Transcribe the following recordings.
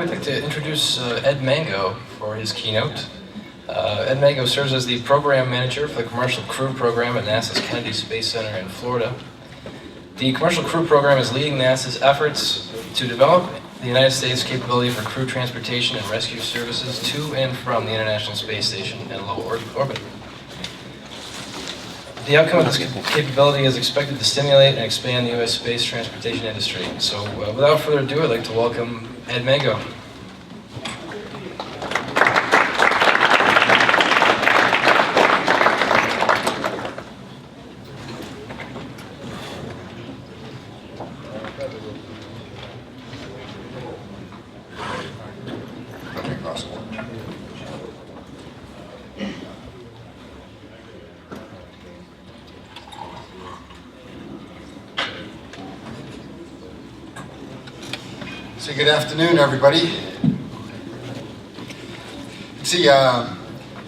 we'd like to introduce Ed Mango for his keynote. Ed Mango serves as the program manager for the Commercial Crew Program at NASA's Kennedy Space Center in Florida. The Commercial Crew Program is leading NASA's efforts to develop the United States capability for crew transportation and rescue services to and from the International Space Station and low orbit. The outcome of this capability is expected to stimulate and expand the U.S. space transportation industry. So without further ado, I'd like to welcome Ed Mango. So good afternoon, everybody.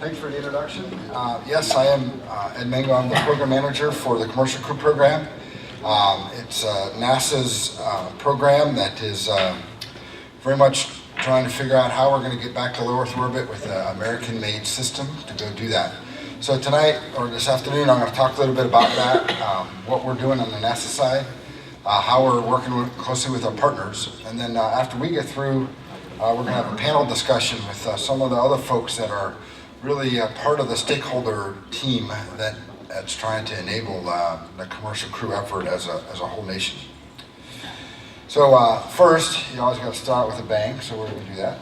Thanks for the introduction. Yes, I am Ed Mango. I'm the program manager for the Commercial Crew Program. It's NASA's program that is very much trying to figure out how we're going to get back to low Earth orbit with an American-made system to go do that. So tonight, or this afternoon, I'm going to talk a little bit about that, what we're doing on the NASA side, how we're working closely with our partners, and then after we get through, we're going to have a panel discussion with some of the other folks that are really part of the stakeholder team that's trying to enable the commercial crew effort as a whole nation. So first, you always got to start with a bang, so we're going to do that.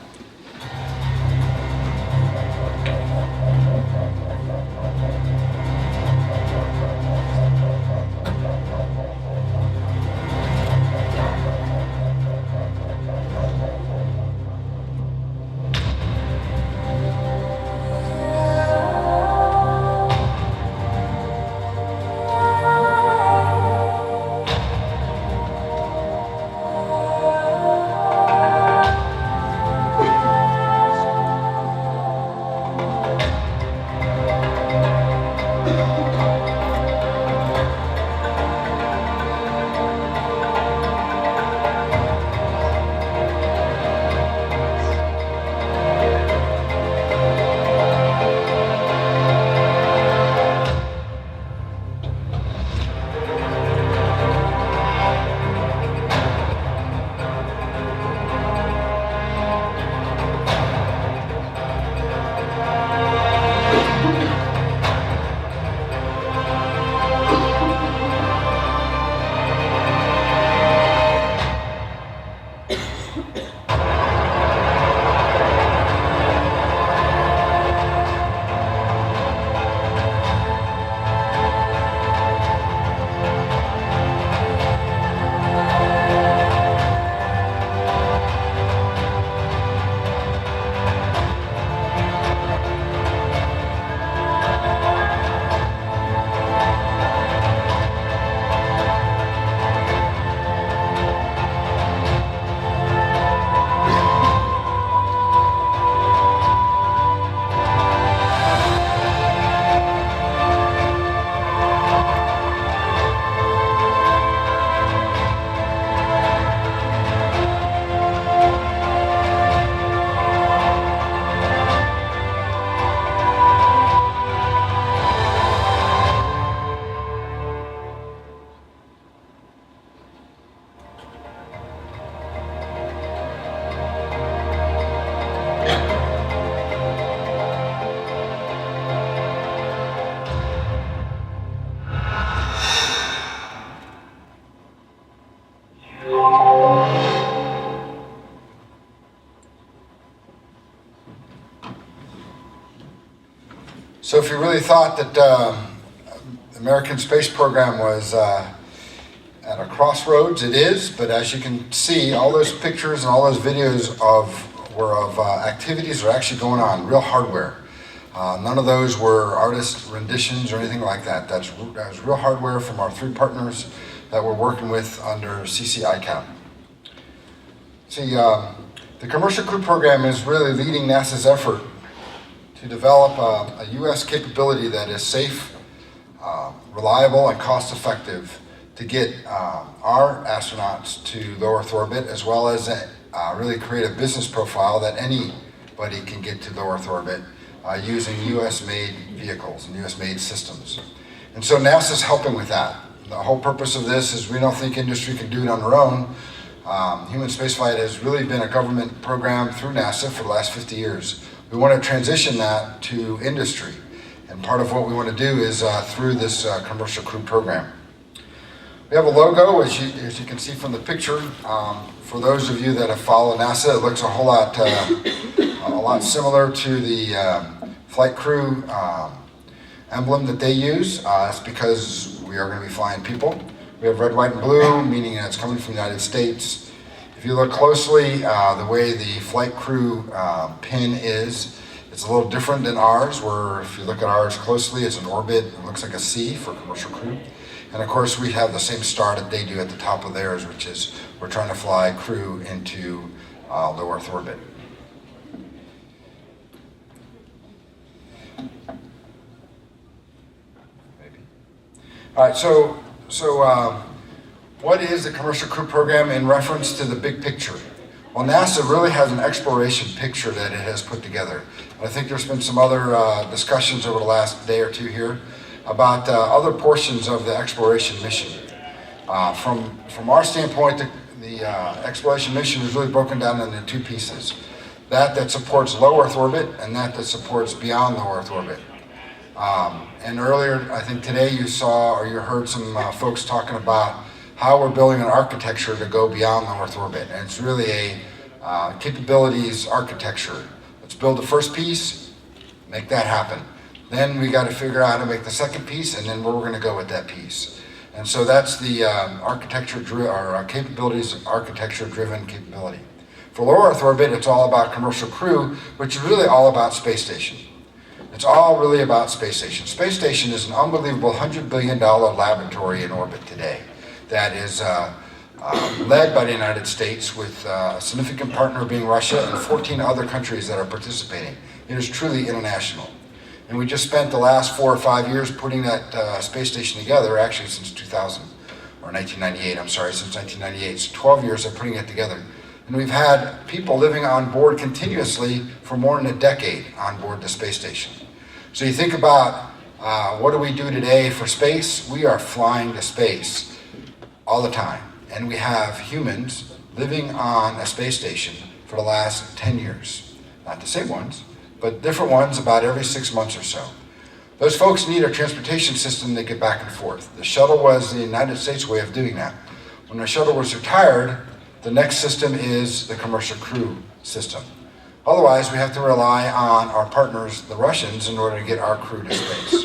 So if you really thought that the American space program was at a crossroads, it is, but as you can see, all those pictures and all those videos were of activities that are actually going on, real hardware. None of those were artist renditions or anything like that. That was real hardware from our 3 partners that we're working with under CCiCAP. See, the Commercial Crew Program is really leading NASA's effort to develop a U.S. capability that is safe, reliable, and cost-effective to get our astronauts to low Earth orbit, as well as really create a business profile that anybody can get to low Earth orbit using US-made vehicles and US-made systems. And so NASA's helping with that. The whole purpose of this is we don't think industry can do it on their own. Human spaceflight has really been a government program through NASA for the last 50 years. We want to transition that to industry. And part of what we want to do is through this commercial crew program. We have a logo, as you can see from the picture. For those of you that have followed NASA, it looks a whole lot similar to the flight crew emblem that they use. That's because we are going to be flying people. We have red, white, and blue, meaning that it's coming from the United States. If you look closely, the way the flight crew pin is, it's a little different than ours, where if you look at ours closely, it's an orbit. It looks like a C for commercial crew. And of course, we have the same star that they do at the top of theirs, which is we're trying to fly crew into low Earth orbit. Maybe. All right, so what is the commercial crew program in reference to the big picture? Well, NASA really has an exploration picture that it has put together. And I think there's been some other discussions over the last day or two here about other portions of the exploration mission. From our standpoint, the exploration mission is really broken down into two pieces. That supports low Earth orbit and that supports beyond low Earth orbit. And earlier, I think today you saw or you heard some folks talking about how we're building an architecture to go beyond low Earth orbit. And it's really a capabilities architecture. Let's build the first piece, make that happen. Then we got to figure out how to make the second piece, and then where we're going to go with that piece. And so that's the capabilities architecture-driven capability. For low Earth orbit, it's all about commercial crew, which is really all about space station. It's all really about space station. Space station is an unbelievable $100 billion laboratory in orbit today that is led by the United States, with a significant partner being Russia and 14 other countries that are participating. It is truly international. And we just spent the last 4 or 5 years putting that space station together, actually since 2000, or 1998, I'm sorry, since 1998. So 12 years of putting it together. And we've had people living on board continuously for more than a decade on board the space station. So you think about what do we do today for space? We are flying to space all the time. And we have humans living on a space station for the last 10 years. Not the same ones, but different ones about every 6 months or so. Those folks need a transportation system to get back and forth. The shuttle was the United States way of doing that. When the shuttle was retired, the next system is the commercial crew system. Otherwise, we have to rely on our partners, the Russians, in order to get our crew to space.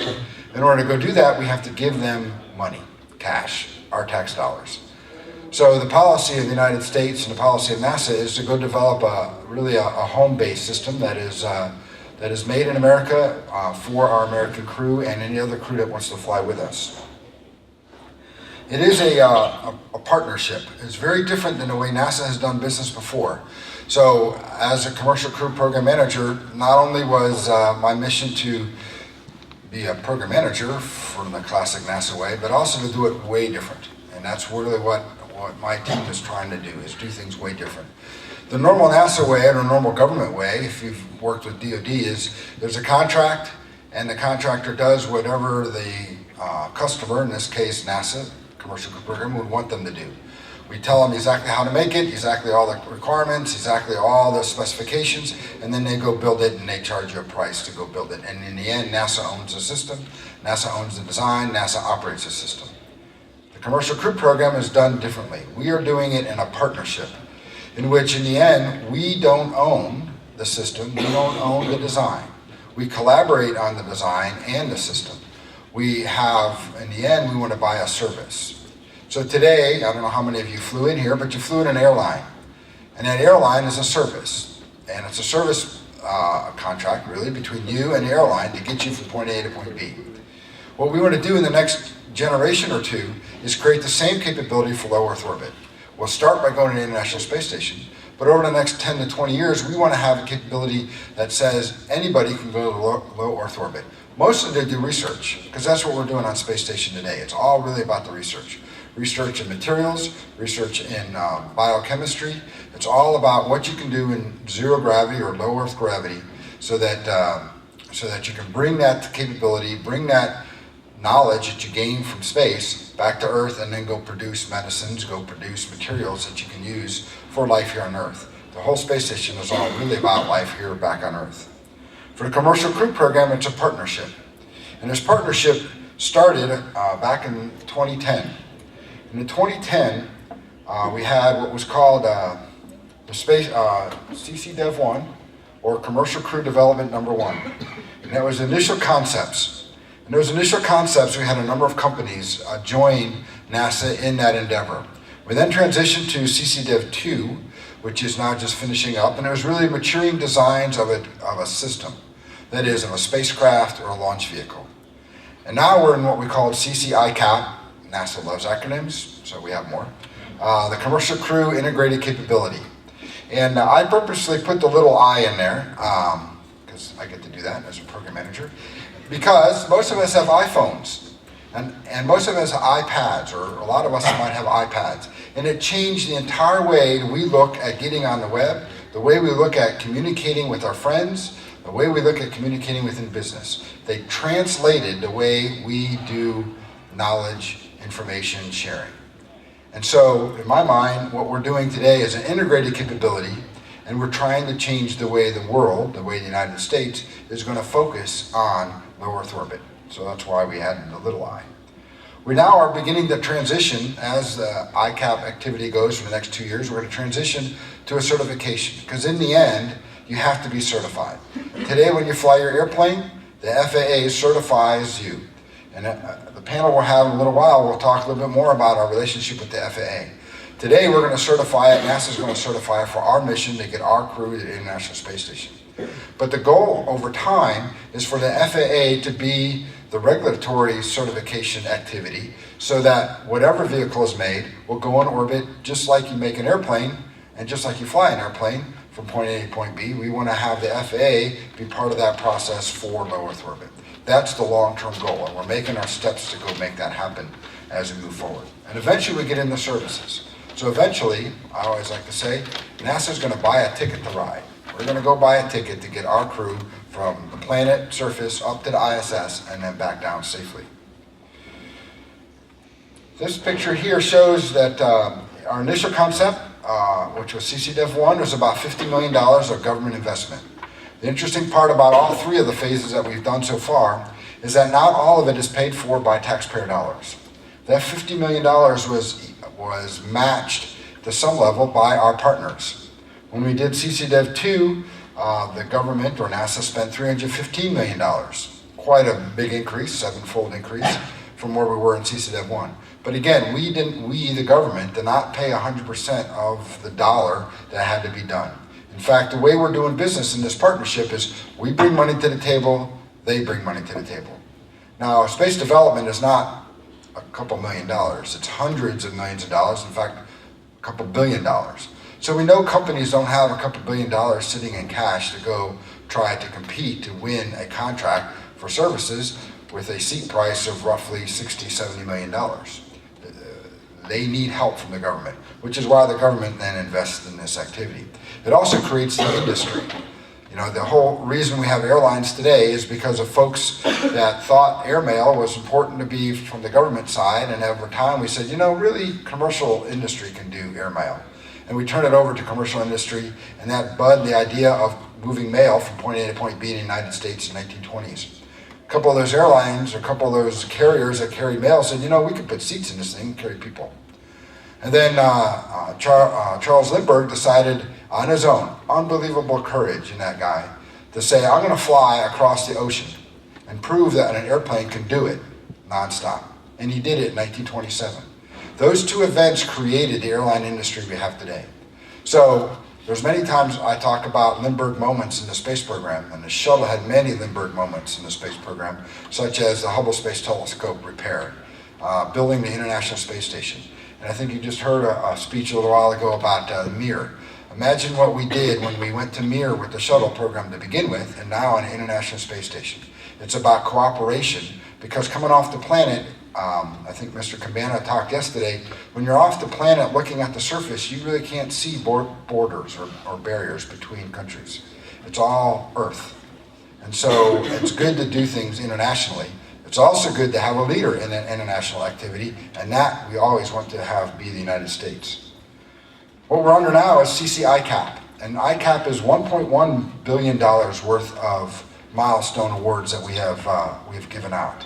In order to go do that, we have to give them money, cash, our tax dollars. So the policy of the United States and the policy of NASA is to go develop a home-based system that is made in America for our American crew and any other crew that wants to fly with us. It is a partnership. It's very different than the way NASA has done business before. So as a commercial crew program manager, not only was my mission to be a program manager from the classic NASA way, but also to do it way different. And that's really what my team is trying to do, is do things way different. The normal NASA way, or the normal government way, if you've worked with DoD, is there's a contract, and the contractor does whatever the customer, in this case NASA, commercial crew program, would want them to do. We tell them exactly how to make it, exactly all the requirements, exactly all the specifications, and then they go build it and they charge you a price to go build it. And in the end, NASA owns the system, NASA owns the design, NASA operates the system. The commercial crew program is done differently. We are doing it in a partnership, in which in the end, we don't own the system, we don't own the design. We collaborate on the design and the system. We have, in the end, we want to buy a service. So today, I don't know how many of you flew in here, but you flew in an airline. And that airline is a service. And it's a service contract, really, between you and the airline to get you from point A to point B. What we want to do in the next generation or two is create the same capability for low Earth orbit. We'll start by going to the International Space Station, but over the next 10 to 20 years, we want to have a capability that says anybody can go to low Earth orbit. Mostly they do research, because that's what we're doing on Space Station today. It's all really about the research. Research in materials, research in biochemistry, It's all about what you can do in zero gravity or low Earth gravity so that you can bring that capability, bring that knowledge that you gain from space back to Earth, and then go produce medicines, go produce materials that you can use for life here on Earth. The whole space station is all really about life here back on Earth. For the Commercial Crew Program, it's a partnership. And this partnership started back in 2010. And in 2010, we had what was called the space CCdev1, or Commercial Crew Development Number 1. And that was initial concepts. And those initial concepts, we had a number of companies join NASA in that endeavor. We then transitioned to CCdev2, which is now just finishing up, and it was really maturing designs of a system, that is, of a spacecraft or a launch vehicle. And now we're in what we call CCiCAP. NASA loves acronyms, so we have more. The Commercial Crew Integrated Capability. And I purposely put the little I in there, because I get to do that as a program manager, because most of us have iPhones, and most of us have iPads, or a lot of us might have iPads. And it changed the entire way we look at getting on the web, the way we look at communicating with our friends, the way we look at communicating within business. They translated the way we do knowledge, information sharing. And so, in my mind, what we're doing today is an integrated capability, and we're trying to change the way the world, the way the United States, is going to focus on low Earth orbit. So that's why we added the little I. We now are beginning to transition, as the ICAP activity goes for the next 2 years, we're going to transition to a certification, because in the end, you have to be certified. Today, when you fly your airplane, the FAA certifies you. And the panel we'll have in a little while, we'll talk a little bit more about our relationship with the FAA. Today, we're going to certify it, NASA's going to certify it for our mission to get our crew to the International Space Station. But the goal over time is for the FAA to be the regulatory certification activity, so that whatever vehicle is made will go in orbit just like you make an airplane, and just like you fly an airplane from point A to point B. We want to have the FAA be part of that process for low Earth orbit. That's the long-term goal, and we're making our steps to go make that happen as we move forward. And eventually we get into services. So eventually, I always like to say, NASA's going to buy a ticket to ride. We're going to go buy a ticket to get our crew from the planet surface up to the ISS and then back down safely. This picture here shows that our initial concept, which was CCdev1, was about $50 million of government investment. The interesting part about all three of the phases that we've done so far is that not all of it is paid for by taxpayer dollars. That $50 million was matched to some level by our partners. When we did CCdev2, the government or NASA spent $315 million. Quite a big increase, 7-fold increase from where we were in CCdev1. But again, we, the government, did not pay 100% of the dollar that had to be done. In fact, the way we're doing business in this partnership is we bring money to the table, they bring money to the table. Now, space development is not a couple $1 million, it's hundreds of millions of dollars, in fact, a couple $1 billion. So we know companies don't have a couple $1 billion sitting in cash to go try to compete to win a contract for services with a seat price of roughly $60–70 million. They need help from the government, which is why the government then invests in this activity. It also creates the industry. You know, the whole reason we have airlines today is because of folks that thought airmail was important to be from the government side, and over time we said, you know, really commercial industry can do airmail. And we turned it over to commercial industry, and that budded the idea of moving mail from point A to point B in the United States in the 1920s. A couple of those airlines, or a couple of those carriers that carry mail said, you know, we could put seats in this thing and carry people. And then Charles Lindbergh decided on his own, unbelievable courage in that guy, to say, I'm going to fly across the ocean and prove that an airplane can do it nonstop. And he did it in 1927. Those two events created the airline industry we have today. So there's many times I talk about Lindbergh moments in the space program, and the shuttle had many Lindbergh moments in the space program, such as the Hubble Space Telescope repair, building the International Space Station. And I think you just heard a speech a little while ago about Mir. Imagine what we did when we went to Mir with the shuttle program to begin with, and now on the International Space Station. It's about cooperation, because coming off the planet, I think Mr. Cabana talked yesterday, when you're off the planet looking at the surface, you really can't see borders or barriers between countries. It's all Earth. And so it's good to do things internationally. It's also good to have a leader in an international activity, and that we always want to have be the United States. What we're under now is CCiCAP, and ICAP is $1.1 billion worth of milestone awards that we've given out.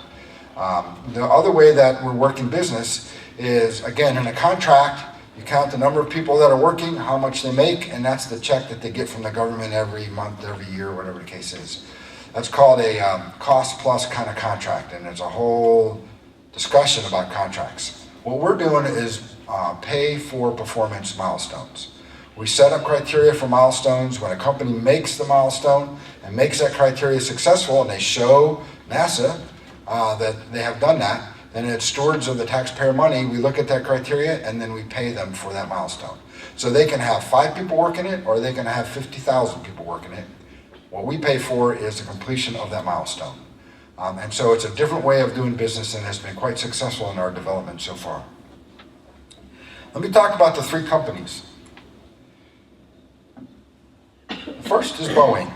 The other way that we're working business is, again, in a contract, you count the number of people that are working, how much they make, and that's the check that they get from the government every month, every year, whatever the case is. That's called a cost plus kind of contract, and there's a whole discussion about contracts. What we're doing is pay for performance milestones. We set up criteria for milestones. When a company makes the milestone and makes that criteria successful, and they show NASA that they have done that, then it's stewards of the taxpayer money. We look at that criteria and then we pay them for that milestone. So they can have 5 people working it, or they can have 50,000 people working it. What we pay for is the completion of that milestone. And so it's a different way of doing business and has been quite successful in our development so far. Let me talk about the 3 companies. The first is Boeing.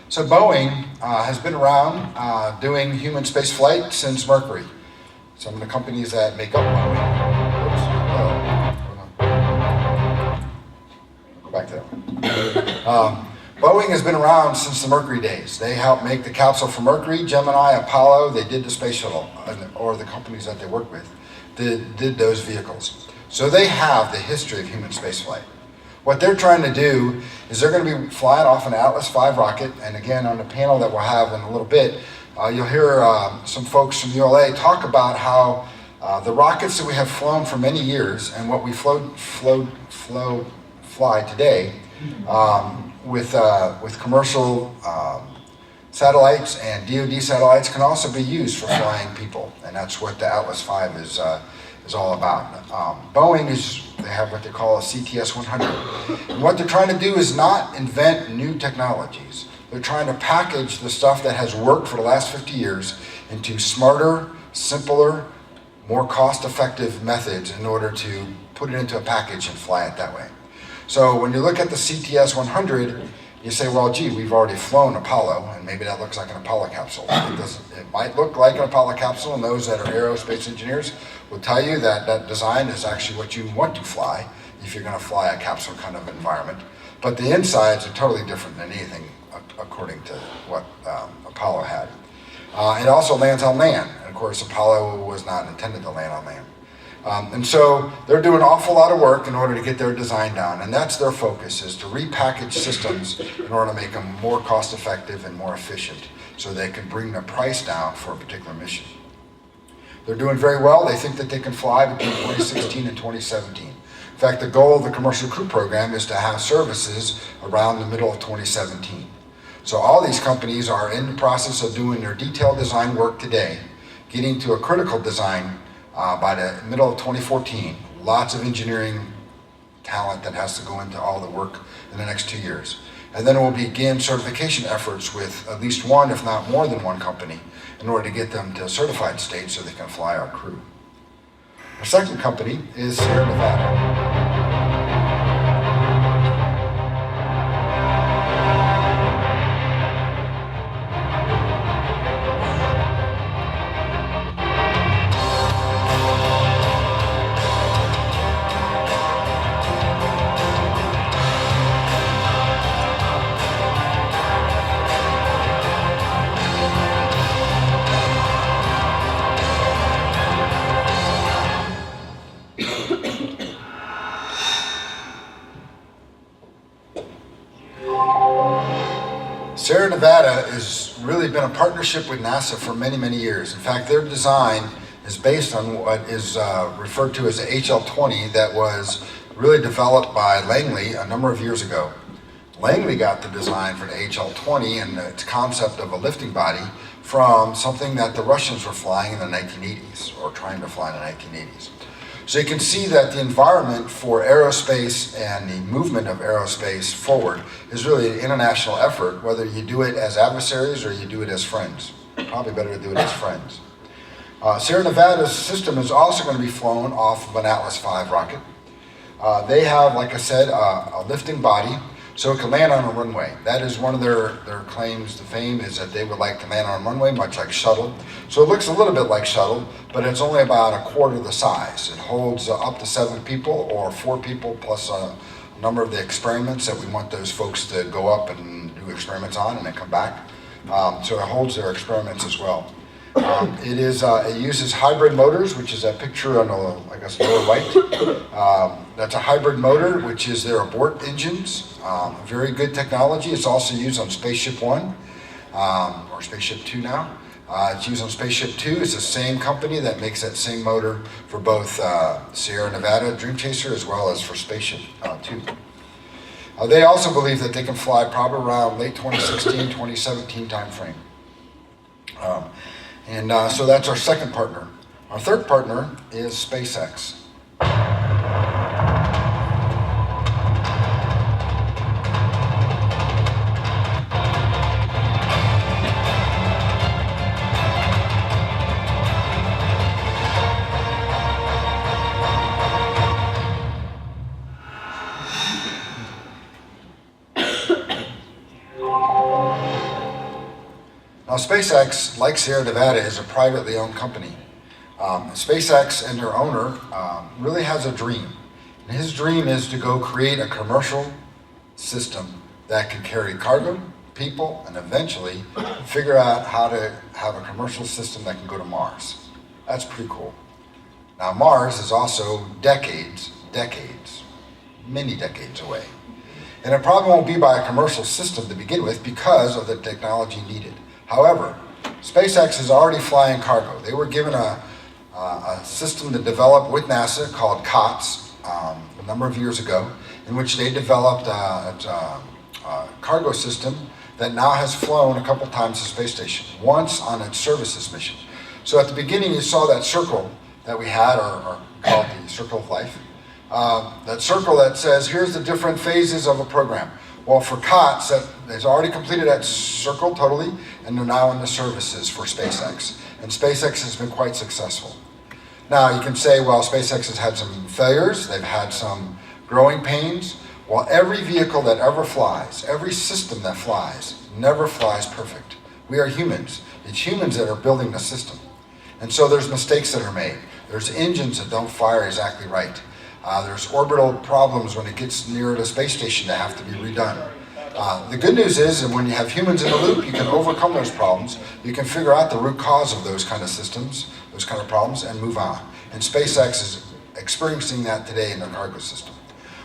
So Boeing has been around doing human space flight since Mercury. Some of the companies that make up Boeing. Go back to that. Boeing has been around since the Mercury days. They helped make the capsule for Mercury, Gemini, Apollo. They did the space shuttle, or the companies that they work with did those vehicles. So they have the history of human space flight. What they're trying to do is they're going to be flying off an Atlas V rocket, and again, on the panel that we'll have in a little bit, you'll hear some folks from ULA talk about how the rockets that we have flown for many years and what we fly today with commercial satellites and DoD satellites can also be used for flying people, and that's what the Atlas V is all about. Boeing they have what they call a CTS-100. And what they're trying to do is not invent new technologies. They're trying to package the stuff that has worked for the last 50 years into smarter, simpler, more cost-effective methods in order to put it into a package and fly it that way. So when you look at the CTS-100, you say, well, gee, we've already flown Apollo, and maybe that looks like an Apollo capsule. It might look like an Apollo capsule, and those that are aerospace engineers will tell you that that design is actually what you want to fly if you're going to fly a capsule kind of environment. But the insides are totally different than anything according to what Apollo had. It also lands on land, and of course Apollo was not intended to land on land. And so they're doing an awful lot of work in order to get their design down, and that's their focus, is to repackage systems in order to make them more cost effective and more efficient so they can bring the price down for a particular mission. They're doing very well. They think that they can fly between 2016 and 2017. In fact, the goal of the Commercial Crew Program is to have services around the middle of 2017. So all these companies are in the process of doing their detailed design work today, getting to a critical design by the middle of 2014. Lots of engineering talent that has to go into all the work in the next 2 years. And then we'll begin certification efforts with at least one, if not more than one company, in order to get them to a certified state so they can fly our crew. Our second company is Sierra Nevada. Sierra Nevada has really been a partnership with NASA for many, many years. In fact, their design is based on what is referred to as the HL-20 that was really developed by Langley a number of years ago. Langley got the design for the HL-20 and its concept of a lifting body from something that the Russians were flying in the 1980s, or trying to fly in the 1980s. So you can see that the environment for aerospace and the movement of aerospace forward is really an international effort, whether you do it as adversaries or you do it as friends. Probably better to do it as friends. Sierra Nevada's system is also going to be flown off of an Atlas V rocket. They have, like I said, a lifting body, so it can land on a runway. That is one of their claims to fame, is that they would like to land on a runway, much like shuttle. So it looks a little bit like shuttle, but it's only about a quarter the size. It holds up to 7 people or 4 people plus a number of the experiments that we want those folks to go up and do experiments on and then come back. So it holds their experiments as well. It uses hybrid motors, which is that picture on the, I guess, lower right. That's a hybrid motor, which is their abort engines. Very good technology. It's also used on Spaceship One, or Spaceship Two now. It's used on Spaceship Two. It's the same company that makes that same motor for both Sierra Nevada Dream Chaser as well as for Spaceship Two. They also believe that they can fly probably around late 2016, 2017 timeframe. So that's our second partner. Our third partner is SpaceX. Now, SpaceX, like Sierra Nevada, is a privately owned company. SpaceX and their owner really has a dream. And his dream is to go create a commercial system that can carry cargo, people, and eventually figure out how to have a commercial system that can go to Mars. That's pretty cool. Now, Mars is also many decades away. And it probably won't be by a commercial system to begin with because of the technology needed. However, SpaceX is already flying cargo. They were given a system to develop with NASA called COTS a number of years ago, in which they developed a cargo system that now has flown a couple times to the space station, once on its services mission. So at the beginning you saw that circle that we had, or called the Circle of Life. That circle that says, here's the different phases of a program. Well, for COTS, they've already completed that circle totally, and they're now in the services for SpaceX. And SpaceX has been quite successful. Now, you can say, well, SpaceX has had some failures, they've had some growing pains. Well, every vehicle that ever flies, every system that flies, never flies perfect. We are humans. It's humans that are building the system. And so there's mistakes that are made. There's engines that don't fire exactly right. There's orbital problems when it gets near the space station that have to be redone. The good news is that when you have humans in the loop, you can overcome those problems. You can figure out the root cause of those kind of systems, those kind of problems, and move on. And SpaceX is experiencing that today in their cargo system.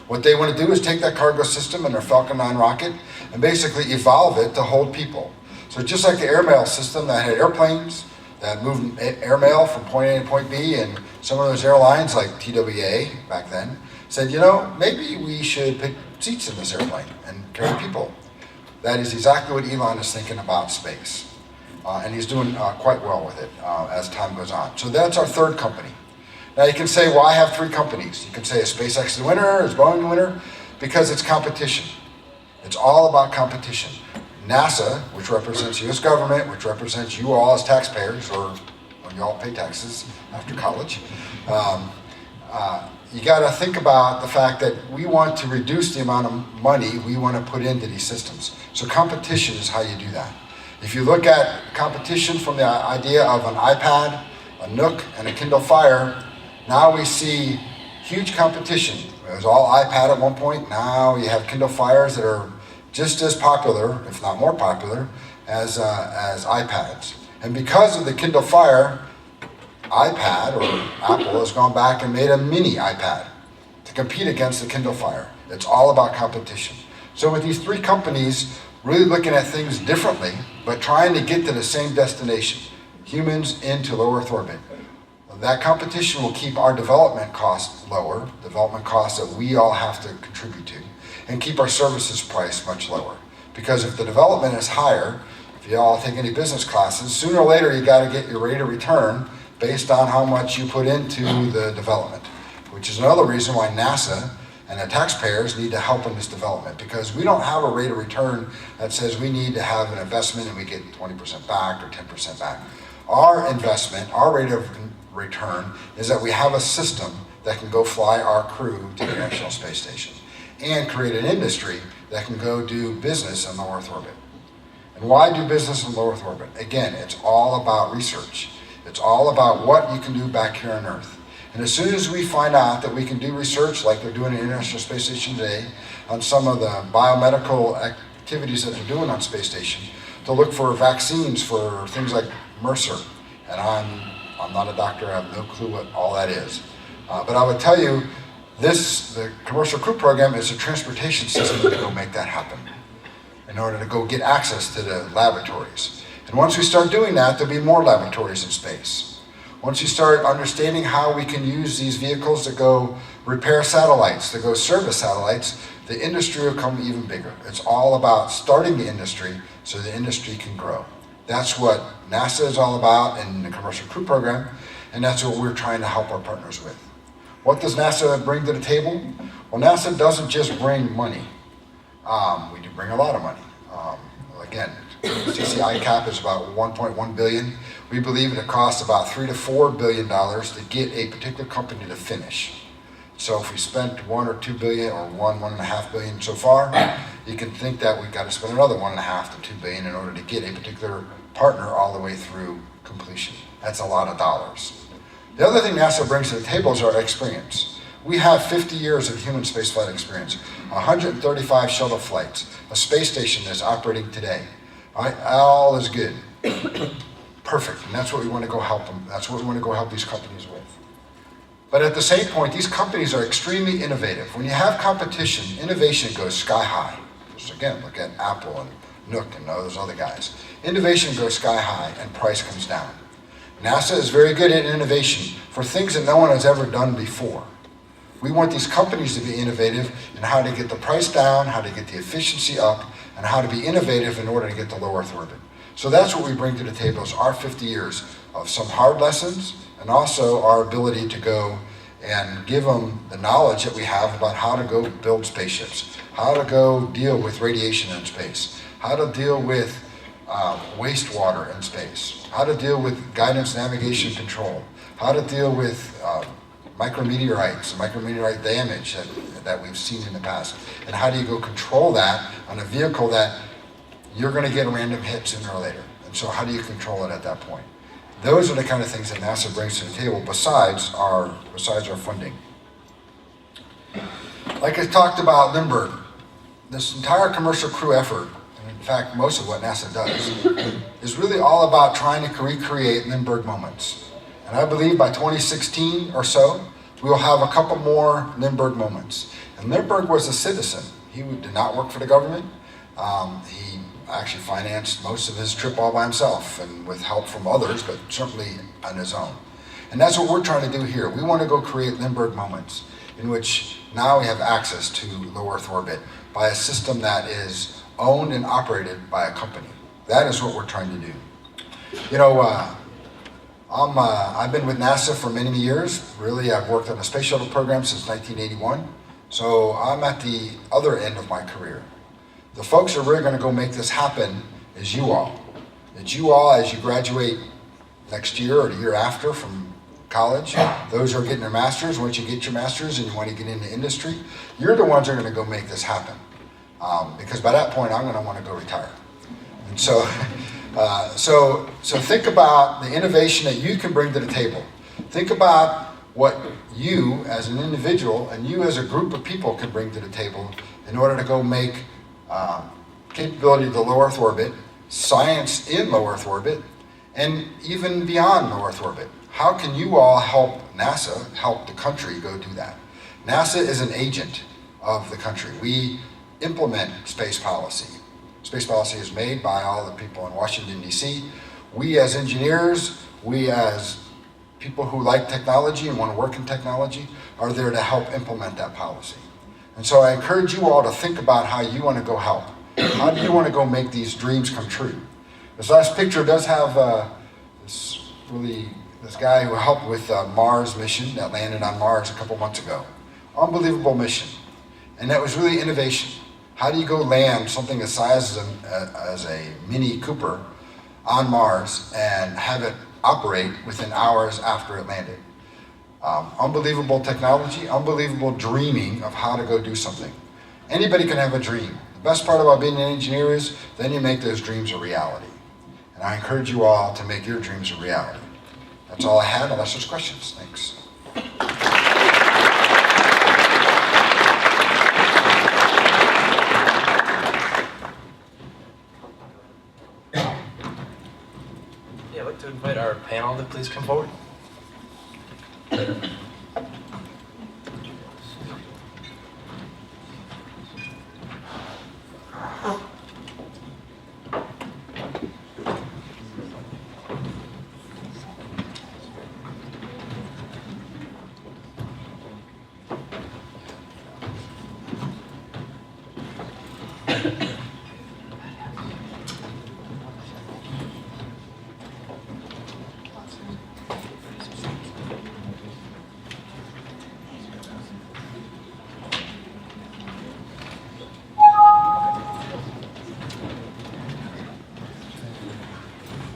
What they want to do is take that cargo system and their Falcon 9 rocket and basically evolve it to hold people. So just like the airmail system that had airplanes that moved airmail from point A to point B, and some of those airlines like TWA back then said, you know, maybe we should put seats in this airplane and carry people. That is exactly what Elon is thinking about space. And he's doing quite well with it as time goes on. So that's our third company. Now you can say, well, I have 3 companies. You can say, is SpaceX the winner? Is Boeing the winner? Because it's competition. It's all about competition. NASA, which represents U.S. government, which represents you all as taxpayers, or when you all pay taxes after college, you got to think about the fact that we want to reduce the amount of money we want to put into these systems. So competition is how you do that. If you look at competition from the idea of an iPad, a Nook, and a Kindle Fire, now we see huge competition. It was all iPad at one point. Now you have Kindle Fires that are just as popular, if not more popular, as iPads. And because of the Kindle Fire, iPad, or Apple, has gone back and made a mini iPad to compete against the Kindle Fire. It's all about competition. So with these 3 companies, really looking at things differently, but trying to get to the same destination, humans into low Earth orbit. That competition will keep our development costs lower, development costs that we all have to contribute to, and keep our services price much lower. Because if the development is higher, if you all take any business classes, sooner or later you got to get your rate of return based on how much you put into the development, which is another reason why NASA and the taxpayers need to help in this development, because we don't have a rate of return that says we need to have an investment and we get 20% back or 10% back. Our investment, our rate of return is that we have a system that can go fly our crew to the International Space Station and create an industry that can go do business in low Earth orbit. And why do business in low Earth orbit? Again, it's all about research. It's all about what you can do back here on Earth. And as soon as we find out that we can do research like they're doing at the International Space Station today on some of the biomedical activities that they're doing on Space Station to look for vaccines for things like MRSA, and I'm not a doctor, I have no clue what all that is. But I would tell you, the Commercial Crew Program is a transportation system to go make that happen in order to go get access to the laboratories. And once we start doing that, there'll be more laboratories in space. Once you start understanding how we can use these vehicles to go repair satellites, to go service satellites, the industry will come even bigger. It's all about starting the industry so the industry can grow. That's what NASA is all about in the Commercial Crew Program, and that's what we're trying to help our partners with. What does NASA bring to the table? Well, NASA doesn't just bring money. We do bring a lot of money. Again, CCiCAP is about 1.1 billion. We believe it costs about $3 to $4 billion to get a particular company to finish. So if we spent $1 or $2 billion or $1.5 billion so far, you can think that we've got to spend another $1.5 to $2 billion in order to get a particular partner all the way through completion. That's a lot of dollars. The other thing NASA brings to the table is our experience. We have 50 years of human spaceflight experience, 135 shuttle flights, a space station that's operating today. All is good. Perfect, and that's what we want to go help them. That's what we want to go help these companies with. But at the same point, these companies are extremely innovative. When you have competition, innovation goes sky high. Just again, look at Apple and Nook and all those other guys. Innovation goes sky high and price comes down. NASA is very good at innovation for things that no one has ever done before. We want these companies to be innovative in how to get the price down, how to get the efficiency up, and how to be innovative in order to get to low Earth orbit. So that's what we bring to the table, is our 50 years of some hard lessons and also our ability to go and give them the knowledge that we have about how to go build spaceships, how to go deal with radiation in space, how to deal with wastewater in space, how to deal with guidance, navigation, control, how to deal with micrometeorites, micrometeorite damage that we've seen in the past, and how do you go control that on a vehicle that you're going to get a random hit sooner or later, and so how do you control it at that point? Those are the kind of things that NASA brings to the table besides our funding. Like I talked about Lindbergh, this entire commercial crew effort, and in fact most of what NASA does, is really all about trying to recreate Lindbergh moments. And I believe by 2016 or so, we will have a couple more Lindbergh moments. And Lindbergh was a citizen. He did not work for the government. He actually financed most of his trip all by himself and with help from others, but certainly on his own. And that's what we're trying to do here. We want to go create Lindbergh moments in which now we have access to low Earth orbit by a system that is owned and operated by a company. That is what we're trying to do. You know, I've been with NASA for many years. Really, I've worked on the space shuttle program since 1981. So I'm at the other end of my career. The folks who are really going to go make this happen is you all. It's you all as you graduate next year or the year after from college. Those who are getting their masters, once you get your masters and you want to get into industry, you're the ones who are going to go make this happen. Because by that point, I'm going to want to go retire. And so, so think about the innovation that you can bring to the table. Think about what you as an individual and you as a group of people can bring to the table in order to go make capability to low Earth orbit, science in low Earth orbit, and even beyond low Earth orbit. How can you all help NASA, help the country go do that? NASA is an agent of the country. We implement space policy. Space policy is made by all the people in Washington, D.C. We as engineers, we as people who like technology and want to work in technology are there to help implement that policy. And so I encourage you all to think about how you want to go help. How do you want to go make these dreams come true? This last picture does have this guy who helped with the Mars mission that landed on Mars a couple months ago. Unbelievable mission. And that was really innovation. How do you go land something as size as a Mini Cooper on Mars and have it operate within hours after it landed? Unbelievable technology, unbelievable dreaming of how to go do something. Anybody can have a dream. The best part about being an engineer is then you make those dreams a reality. And I encourage you all to make your dreams a reality. That's all I had, unless there's questions. Thanks. Yeah, I'd like to invite our panel to please come forward.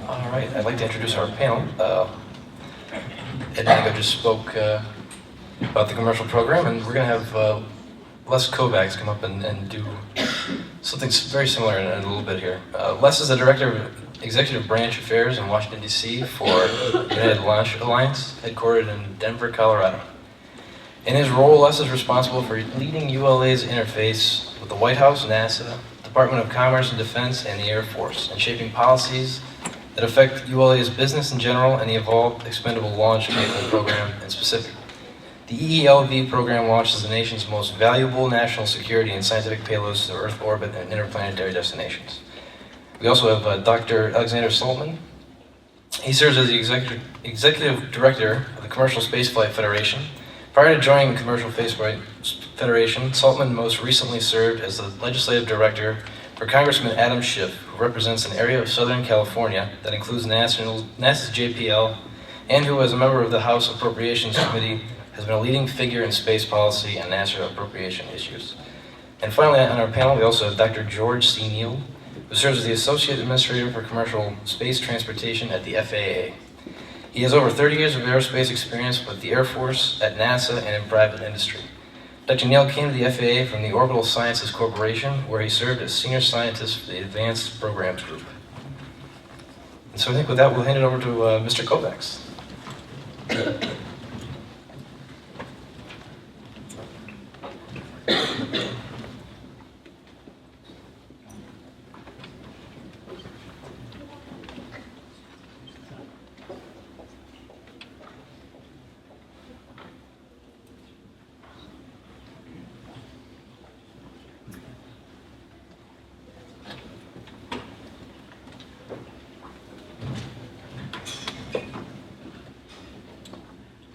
All right, I'd like to introduce our panel. Ed Mango just spoke about the commercial program, and we're going to have Les Kovacs come up and do something very similar in a little bit here. Les is the Director of Executive Branch Affairs in Washington, D.C. for United Launch Alliance, headquartered in Denver, Colorado. In his role, Les is responsible for leading ULA's interface with the White House, NASA, Department of Commerce and Defense, and the Air Force, and shaping policies that affect ULA's business in general and the Evolved Expendable Launch Vehicle program in specific. The EELV program launches the nation's most valuable national security and scientific payloads to Earth orbit and interplanetary destinations. We also have Dr. Alexander Saltman. He serves as the Executive Director of the Commercial Spaceflight Federation. Prior to joining the Commercial Spaceflight Federation, Saltman most recently served as the Legislative Director for Congressman Adam Schiff, who represents an area of Southern California that includes NASA's JPL, and who, as a member of the House Appropriations Committee, has been a leading figure in space policy and NASA appropriation issues. And finally, on our panel, we also have Dr. George C. Neal, who serves as the Associate Administrator for Commercial Space Transportation at the FAA. He has over 30 years of aerospace experience with the Air Force, at NASA, and in private industry. Dr. Neal came to the FAA from the Orbital Sciences Corporation, where he served as Senior Scientist for the Advanced Programs Group. And so I think with that, we'll hand it over to Mr. Kovacs.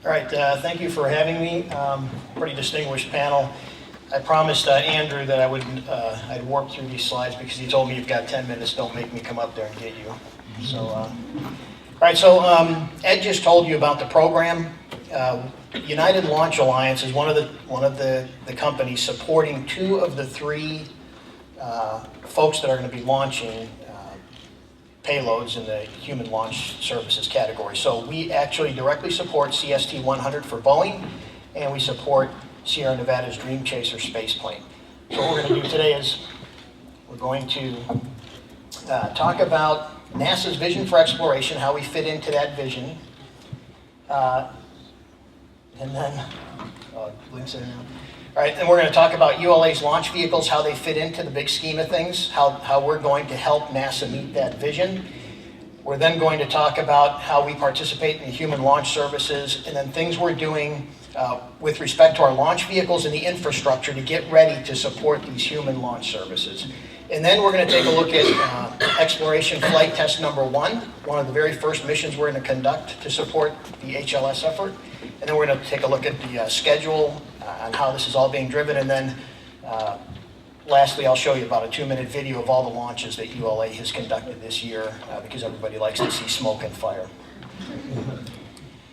All right, thank you for having me. Pretty distinguished panel. I promised Andrew that I'd warp through these slides because he told me you've got 10 minutes, don't make me come up there and get you. So, all right, so Ed just told you about the program. United Launch Alliance is one of the companies supporting 2 of the 3 folks that are going to be launching payloads in the human launch services category. So we actually directly support CST-100 for Boeing, and we support Sierra Nevada's Dream Chaser space plane. So what we're going to do today is we're going to talk about NASA's vision for exploration, how we fit into that vision, and then, links in now. All right, then we're going to talk about ULA's launch vehicles, how they fit into the big scheme of things, how we're going to help NASA meet that vision. We're then going to talk about how we participate in the human launch services, and then things we're doing with respect to our launch vehicles and the infrastructure to get ready to support these human launch services. And then we're going to take a look at exploration flight test number one of the very first missions we're going to conduct to support the HLS effort. And then we're going to take a look at the schedule on how this is all being driven. And then lastly, I'll show you about a 2-minute video of all the launches that ULA has conducted this year because everybody likes to see smoke and fire.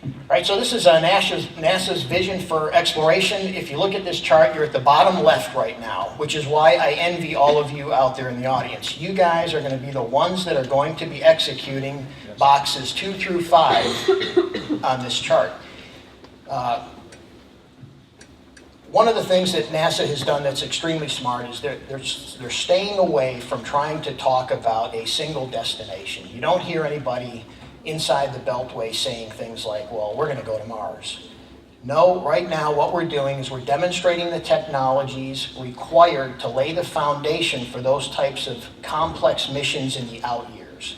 All right, so this is NASA's vision for exploration. If you look at this chart, you're at the bottom left right now, which is why I envy all of you out there in the audience. You guys are going to be the ones that are going to be executing boxes 2 through 5 on this chart. One of the things that NASA has done that's extremely smart is they're staying away from trying to talk about a single destination. You don't hear anybody inside the Beltway saying things like, well, we're going to go to Mars. No, right now what we're doing is we're demonstrating the technologies required to lay the foundation for those types of complex missions in the out years.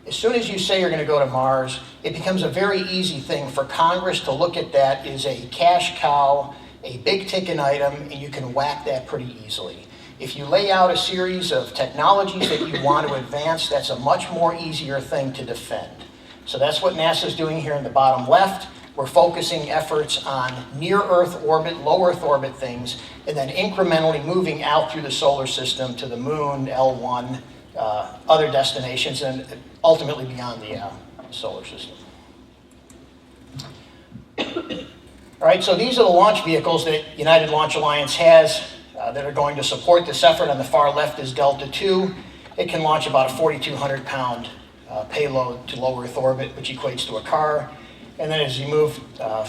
As soon as you say you're going to go to Mars, it becomes a very easy thing for Congress to look at that as a cash cow, a big ticket item, and you can whack that pretty easily. If you lay out a series of technologies that you want to advance, that's a much more easier thing to defend. So that's what NASA's doing here in the bottom left. We're focusing efforts on near-Earth orbit, low-Earth orbit things, and then incrementally moving out through the solar system to the moon, L1, other destinations, and ultimately beyond the solar system. All right, so these are the launch vehicles that United Launch Alliance has that are going to support this effort. On the far left is Delta II. It can launch about a 4,200-pound payload to low Earth orbit, which equates to a car. And then as you move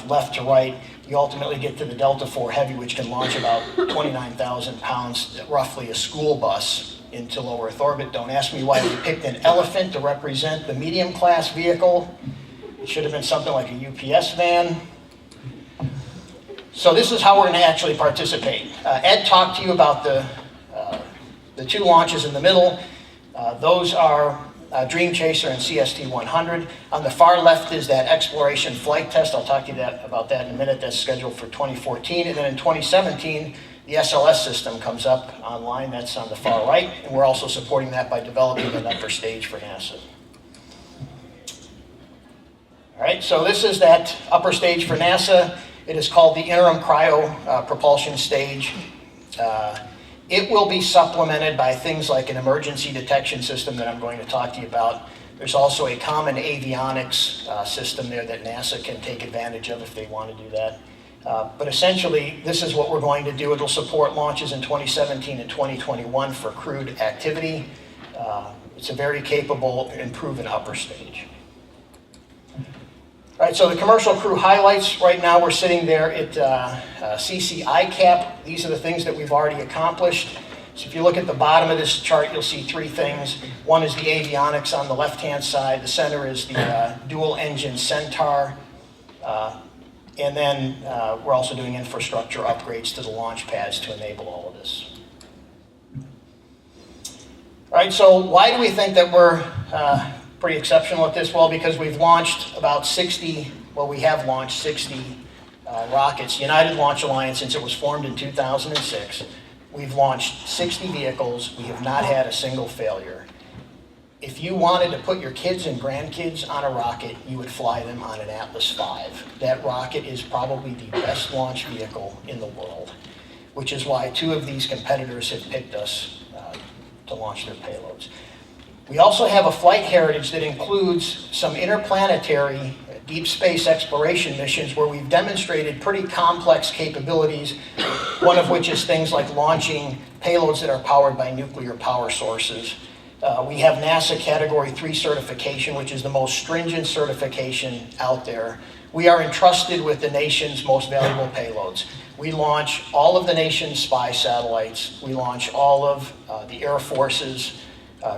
left to right, you ultimately get to the Delta IV Heavy, which can launch about 29,000 pounds, roughly a school bus, into low Earth orbit. Don't ask me why we picked an elephant to represent the medium class vehicle. It should have been something like a UPS van. So this is how we're going to actually participate. Ed talked to you about the 2 launches in the middle. Those are Dream Chaser and CST-100. On the far left is that exploration flight test. I'll talk to you about that in a minute. That's scheduled for 2014. And then in 2017, the SLS system comes up online. That's on the far right. And we're also supporting that by developing an upper stage for NASA. All right, so this is that upper stage for NASA. It is called the interim cryo propulsion stage. It will be supplemented by things like an emergency detection system that I'm going to talk to you about. There's also a common avionics system there that NASA can take advantage of if they want to do that. But essentially, this is what we're going to do. It'll support launches in 2017 and 2021 for crewed activity. It's a very capable and proven upper stage. All right, so the commercial crew highlights, right now we're sitting there at CCiCAP. These are the things that we've already accomplished. So if you look at the bottom of this chart, you'll see 3 things. One is the avionics on the left-hand side. The center is the dual-engine Centaur. And then we're also doing infrastructure upgrades to the launch pads to enable all of this. All right, so why do we think that we're pretty exceptional at this? Well, because we've launched about 60, well, we have launched 60 rockets. United Launch Alliance, since it was formed in 2006, we've launched 60 vehicles. We have not had a single failure. If you wanted to put your kids and grandkids on a rocket, you would fly them on an Atlas V. That rocket is probably the best launch vehicle in the world, which is why 2 of these competitors have picked us to launch their payloads. We also have a flight heritage that includes some interplanetary deep space exploration missions where we've demonstrated pretty complex capabilities, one of which is things like launching payloads that are powered by nuclear power sources. We have NASA Category 3 certification, which is the most stringent certification out there. We are entrusted with the nation's most valuable payloads. We launch all of the nation's spy satellites. We launch all of the Air Force's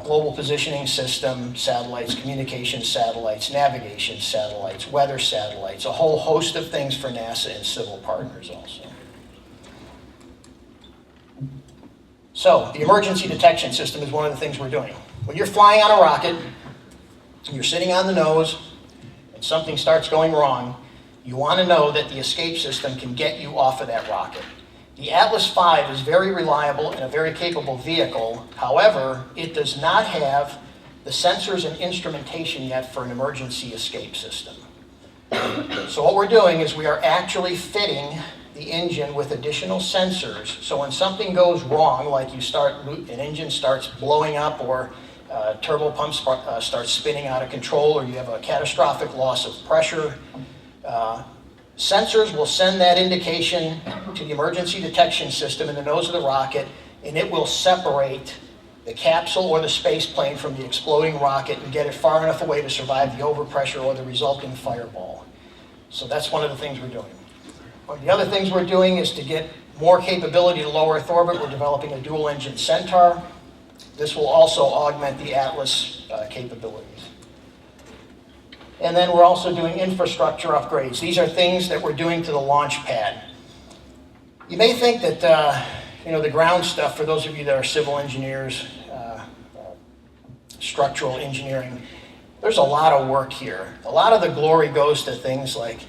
global positioning system satellites, communications satellites, navigation satellites, weather satellites, a whole host of things for NASA and civil partners also. So the emergency detection system is one of the things we're doing. When you're flying on a rocket, and you're sitting on the nose, and something starts going wrong, you want to know that the escape system can get you off of that rocket. The Atlas V is very reliable and a very capable vehicle. However, it does not have the sensors and instrumentation yet for an emergency escape system. So what we're doing is we are actually fitting the engine with additional sensors. So when something goes wrong, like an engine starts blowing up, or turbo pump starts spinning out of control, or you have a catastrophic loss of pressure, sensors will send that indication to the emergency detection system in the nose of the rocket, and it will separate the capsule or the space plane from the exploding rocket and get it far enough away to survive the overpressure or the resulting fireball. So that's one of the things we're doing. One of the other things we're doing is to get more capability to low Earth orbit. We're developing a dual engine Centaur. This will also augment the Atlas capabilities. And then we're also doing infrastructure upgrades. These are things that we're doing to the launch pad. You may think that the ground stuff, for those of you that are civil engineers, structural engineering, there's a lot of work here. A lot of the glory goes to things like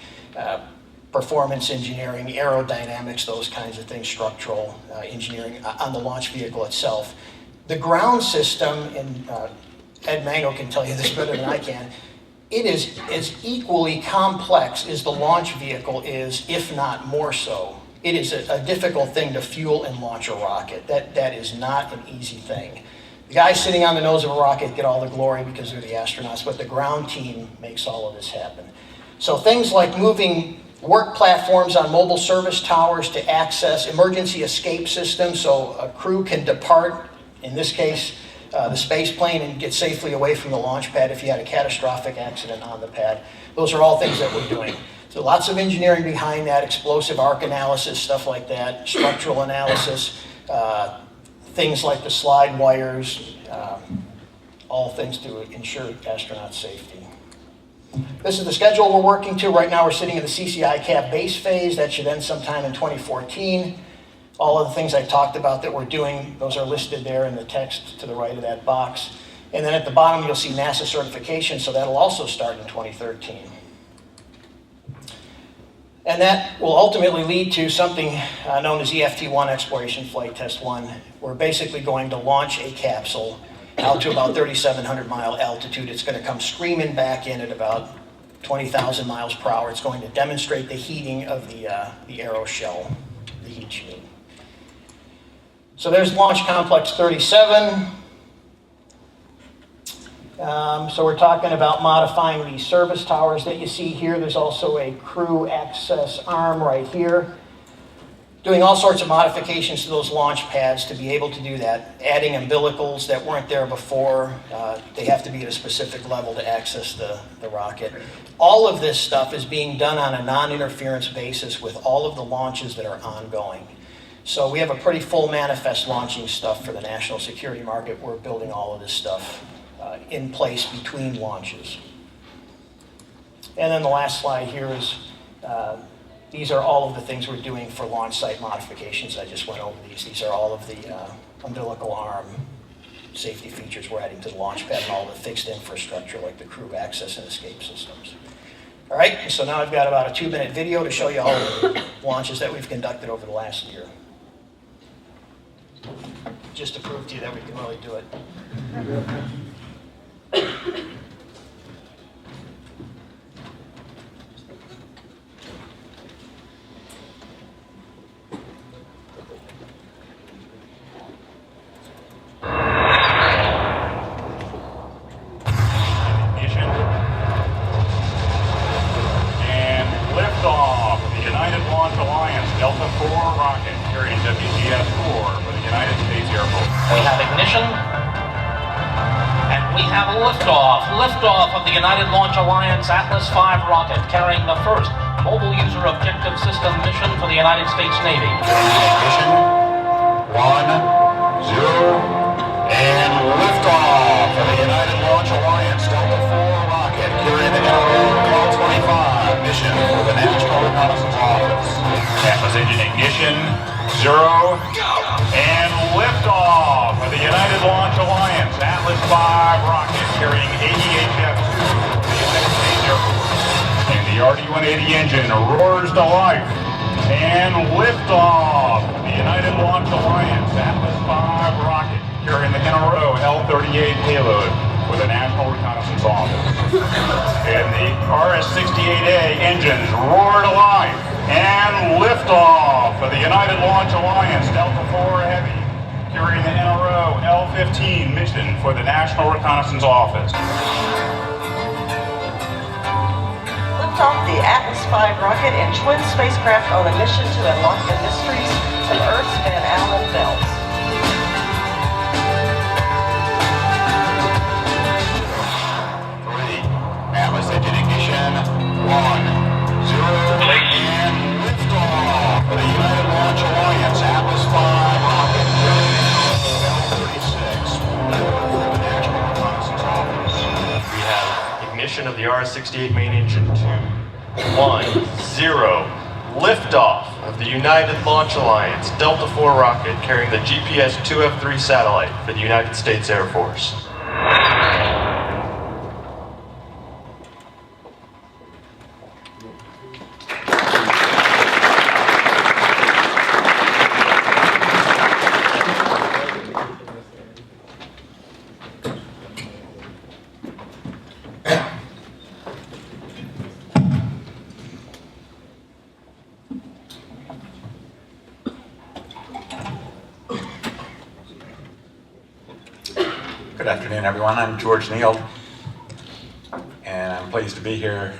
performance engineering, aerodynamics, those kinds of things, structural engineering on the launch vehicle itself. The ground system, and Ed Mango can tell you this better than I can, it is as equally complex as the launch vehicle is, if not more so. It is a difficult thing to fuel and launch a rocket. That is not an easy thing. The guys sitting on the nose of a rocket get all the glory because they're the astronauts, but the ground team makes all of this happen. So things like moving work platforms on mobile service towers to access emergency escape systems so a crew can depart, in this case, the space plane, and get safely away from the launch pad if you had a catastrophic accident on the pad. Those are all things that we're doing. So lots of engineering behind that, explosive arc analysis, stuff like that, structural analysis, things like the slide wires, all things to ensure astronaut safety. This is the schedule we're working to. Right now we're sitting in the CCiCAP base phase. That should end sometime in 2014. All of the things I talked about that we're doing, those are listed there in the text to the right of that box. And then at the bottom you'll see NASA certification, so that'll also start in 2013. And that will ultimately lead to something known as EFT-1, Exploration Flight Test 1. We're basically going to launch a capsule out to about 3,700 mile altitude. It's going to come screaming back in at about 20,000 miles per hour. It's going to demonstrate the heating of the aeroshell, the heat shield. So there's Launch Complex 37. So we're talking about modifying these service towers that you see here. There's also a crew access arm right here. Doing all sorts of modifications to those launch pads to be able to do that. Adding umbilicals that weren't there before. They have to be at a specific level to access the rocket. All of this stuff is being done on a non-interference basis with all of the launches that are ongoing. So we have a pretty full manifest launching stuff for the national security market. We're building all of this stuff in place between launches. And then the last slide here is, these are all of the things we're doing for launch site modifications. I just went over these. These are all of the umbilical arm safety features we're adding to the launch pad and all the fixed infrastructure like the crew access and escape systems. All right, so now I've got about a 2-minute video to show you all the launches that we've conducted over the last year. Just to prove to you that we can really do it. Liftoff of the United Launch Alliance Atlas V rocket carrying the first mobile user objective system mission for the United States Navy. Ignition, 1, 0, and liftoff of the United Launch Alliance Delta IV rocket carrying the COTS-D mission for the National Reconnaissance Office. Atlas engine ignition, 0, and liftoff of the United Launch Alliance Atlas V rocket carrying AEHF-2 for the United States Air Force. And the RD-180 engine roars to life. And liftoff. United Launch Alliance Atlas V rocket carrying the NRO L-38 payload for the National Reconnaissance Office. And the RS-68A engines roar to life and liftoff of the United Launch Alliance Delta IV Heavy carrying the NRO L-15 mission for the National Reconnaissance Office. Liftoff the Atlas V rocket and twin spacecraft on a mission to unlock the mysteries of Earth's Van Allen belts. Atlas engine ignition, 1, 0, and liftoff for the United Launch Alliance Atlas V rocket L-36 for the National Reconnaissance Office. We have ignition of the RS-68 main engine to 1, 0, liftoff of the United Launch Alliance Delta IV rocket carrying the GPS 2F3 satellite for the United States Air Force. Good afternoon, everyone. I'm George Neild, and I'm pleased to be here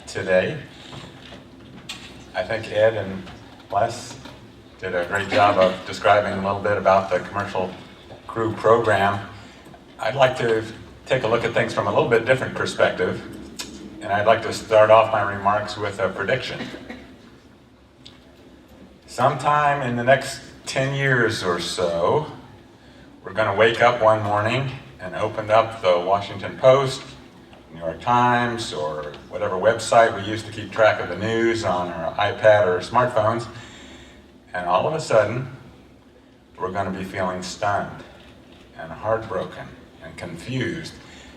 today. I think Ed and Les did a great job of describing a little bit about the Commercial Crew Program. I'd like to take a look at things from a little bit different perspective, and I'd like to start off my remarks with a prediction. Sometime in the next 10 years or so, we're going to wake up one morning and open up the Washington Post, New York Times, or whatever website we use to keep track of the news on our iPad or smartphones, and all of a sudden, we're going to be feeling stunned and heartbroken and confused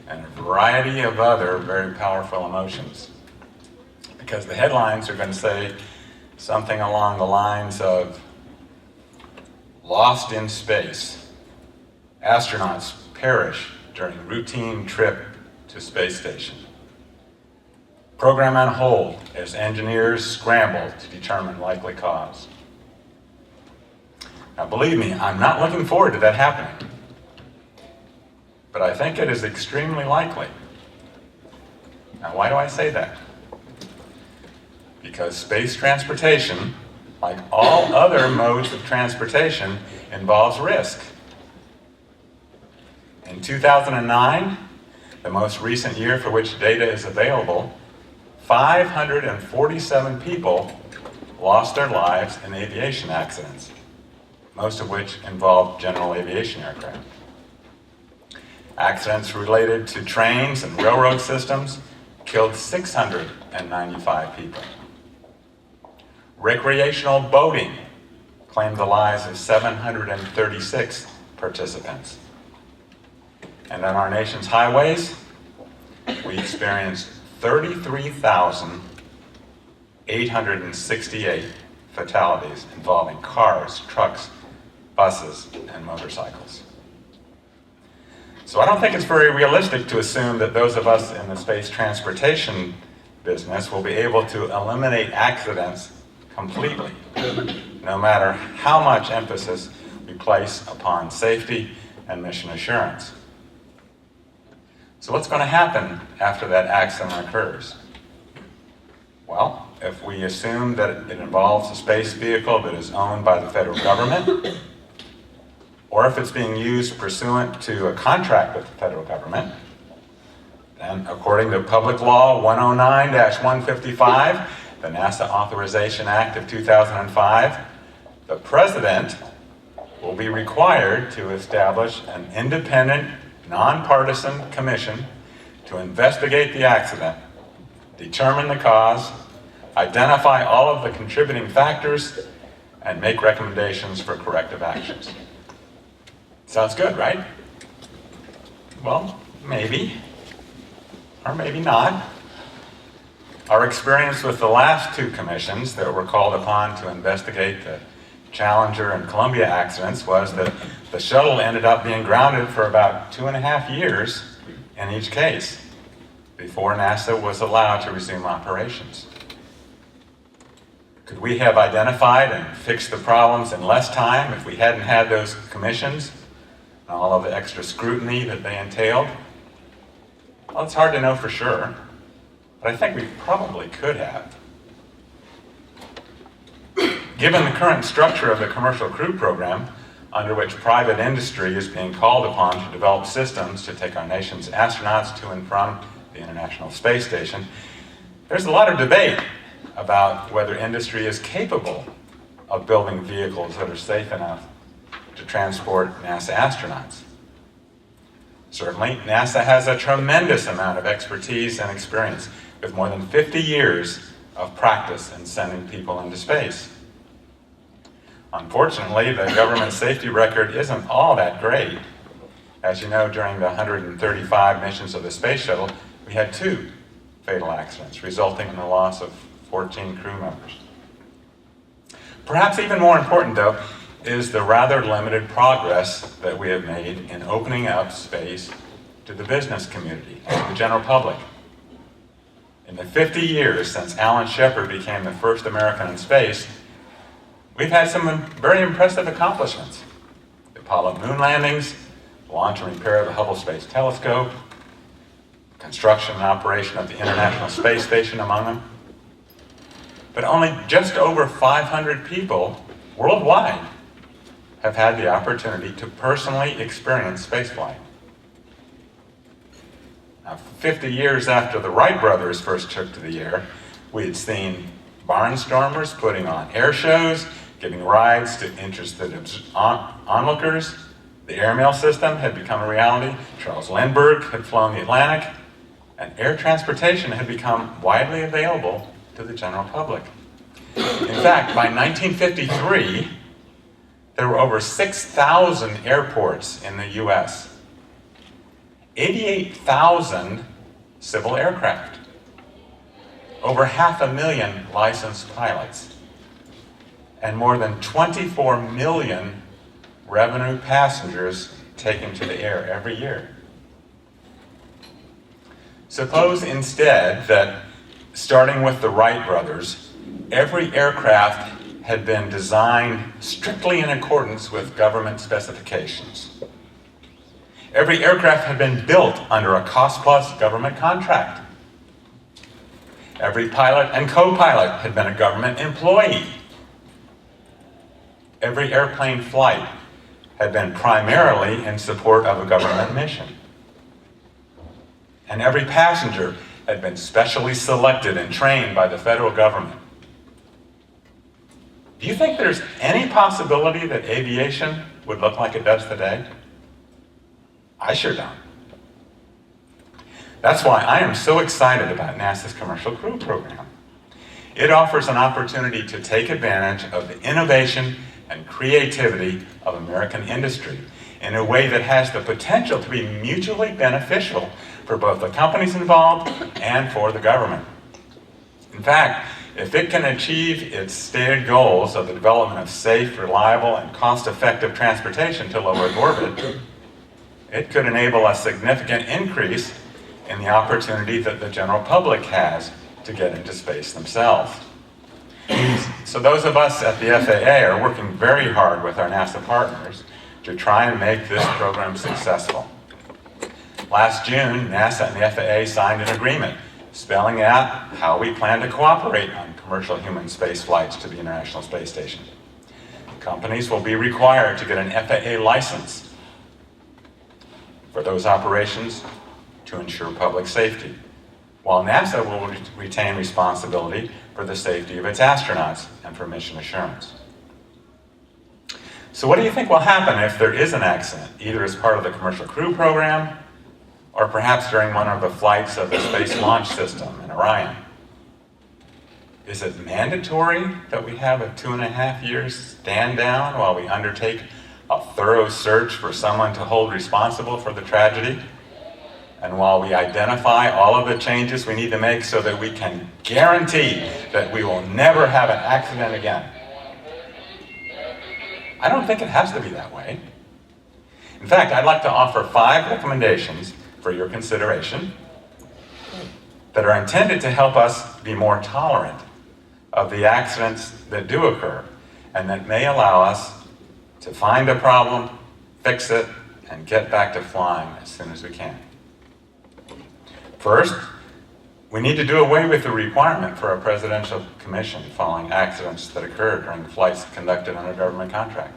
and a variety of other very powerful emotions. Because the headlines are going to say something along the lines of, "Lost in space. Astronauts perish during routine trip to space station. Program on hold as engineers scramble to determine likely cause." Now believe me, I'm not looking forward to that happening, but I think it is extremely likely. Now why do I say that? Because space transportation, like all other modes of transportation, involves risk. In 2009, the most recent year for which data is available, 547 people lost their lives in aviation accidents, most of which involved general aviation aircraft. Accidents related to trains and railroad systems killed 695 people. Recreational boating claimed the lives of 736 participants. And on our nation's highways, we experienced 33,868 fatalities involving cars, trucks, buses, and motorcycles. So I don't think it's very realistic to assume that those of us in the space transportation business will be able to eliminate accidents completely, no matter how much emphasis we place upon safety and mission assurance. So what's going to happen after that accident occurs? Well, if we assume that it involves a space vehicle that is owned by the federal government, or if it's being used pursuant to a contract with the federal government, then according to Public Law 109-155, the NASA Authorization Act of 2005, the President will be required to establish an independent, nonpartisan commission to investigate the accident, determine the cause, identify all of the contributing factors, and make recommendations for corrective actions. Sounds good, right? Well, maybe, or maybe not. Our experience with the last two commissions that were called upon to investigate the Challenger and Columbia accidents was that the shuttle ended up being grounded for about 2.5 years in each case before NASA was allowed to resume operations. Could we have identified and fixed the problems in less time if we hadn't had those commissions and all of the extra scrutiny that they entailed? Well, it's hard to know for sure, but I think we probably could have. Given the current structure of the Commercial Crew Program, under which private industry is being called upon to develop systems to take our nation's astronauts to and from the International Space Station, there's a lot of debate about whether industry is capable of building vehicles that are safe enough to transport NASA astronauts. Certainly, NASA has a tremendous amount of expertise and experience, with more than 50 years of practice in sending people into space. Unfortunately, the government safety record isn't all that great. As you know, during the 135 missions of the space shuttle, we had 2 fatal accidents, resulting in the loss of 14 crew members. Perhaps even more important, though, is the rather limited progress that we have made in opening up space to the business community, to the general public. In the 50 years since Alan Shepard became the first American in space, we've had some very impressive accomplishments. The Apollo moon landings, launch and repair of the Hubble Space Telescope, construction and operation of the International Space Station among them. But only just over 500 people worldwide have had the opportunity to personally experience spaceflight. Now, 50 years after the Wright brothers first took to the air, we had seen barnstormers putting on air shows, giving rides to interested onlookers. The airmail system had become a reality. Charles Lindbergh had flown the Atlantic, and air transportation had become widely available to the general public. In fact, by 1953, there were over 6,000 airports in the US, 88,000 civil aircraft, over 500,000 licensed pilots, and more than 24 million revenue passengers taken to the air every year. Suppose instead that, starting with the Wright brothers, every aircraft had been designed strictly in accordance with government specifications. Every aircraft had been built under a cost-plus government contract. Every pilot and co-pilot had been a government employee. Every airplane flight had been primarily in support of a government mission. And every passenger had been specially selected and trained by the federal government. Do you think there's any possibility that aviation would look like it does today? I sure don't. That's why I am so excited about NASA's Commercial Crew Program. It offers an opportunity to take advantage of the innovation and creativity of American industry in a way that has the potential to be mutually beneficial for both the companies involved and for the government. In fact, if it can achieve its stated goals of the development of safe, reliable, and cost-effective transportation to low Earth orbit, it could enable a significant increase in the opportunity that the general public has to get into space themselves. So those of us at the FAA are working very hard with our NASA partners to try and make this program successful. Last June, NASA and the FAA signed an agreement spelling out how we plan to cooperate on commercial human space flights to the International Space Station. Companies will be required to get an FAA license for those operations to ensure public safety, while NASA will retain responsibility for the safety of its astronauts and for mission assurance. So what do you think will happen if there is an accident, either as part of the Commercial Crew Program or perhaps during one of the flights of the Space Launch System in Orion? Is it mandatory that we have a 2.5 year stand down while we undertake a thorough search for someone to hold responsible for the tragedy? And while we identify all of the changes we need to make so that we can guarantee that we will never have an accident again? I don't think it has to be that way. In fact, I'd like to offer 5 recommendations for your consideration that are intended to help us be more tolerant of the accidents that do occur and that may allow us to find a problem, fix it, and get back to flying as soon as we can. First, we need to do away with the requirement for a presidential commission following accidents that occur during flights conducted under government contract.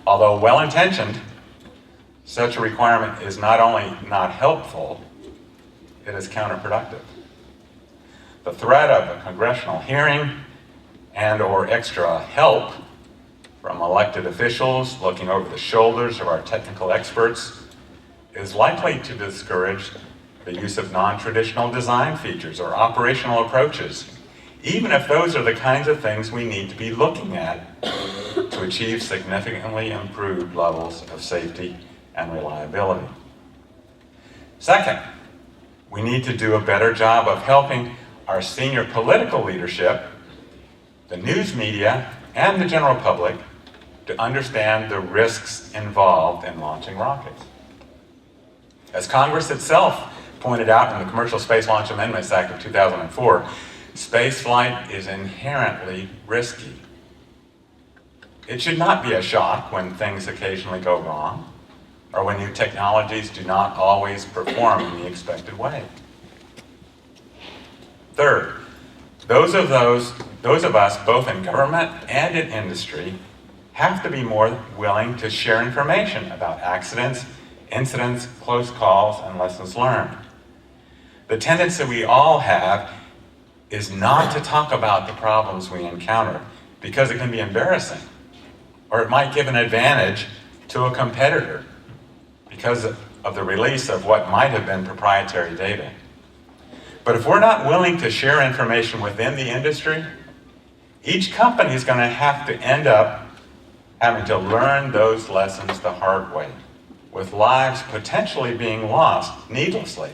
Although well-intentioned, such a requirement is not only not helpful, it is counterproductive. The threat of a congressional hearing and/or extra help from elected officials looking over the shoulders of our technical experts is likely to discourage the use of non-traditional design features or operational approaches, even if those are the kinds of things we need to be looking at to achieve significantly improved levels of safety and reliability. Second, we need to do a better job of helping our senior political leadership, the news media, and the general public to understand the risks involved in launching rockets. As Congress itself pointed out in the Commercial Space Launch Amendments Act of 2004, spaceflight is inherently risky. It should not be a shock when things occasionally go wrong, or when new technologies do not always perform in the expected way. Third, those of us, both in government and in industry, have to be more willing to share information about accidents, incidents, close calls, and lessons learned. The tendency we all have is not to talk about the problems we encounter because it can be embarrassing, or it might give an advantage to a competitor because of the release of what might have been proprietary data. But if we're not willing to share information within the industry, each company is going to have to end up having to learn those lessons the hard way, with lives potentially being lost needlessly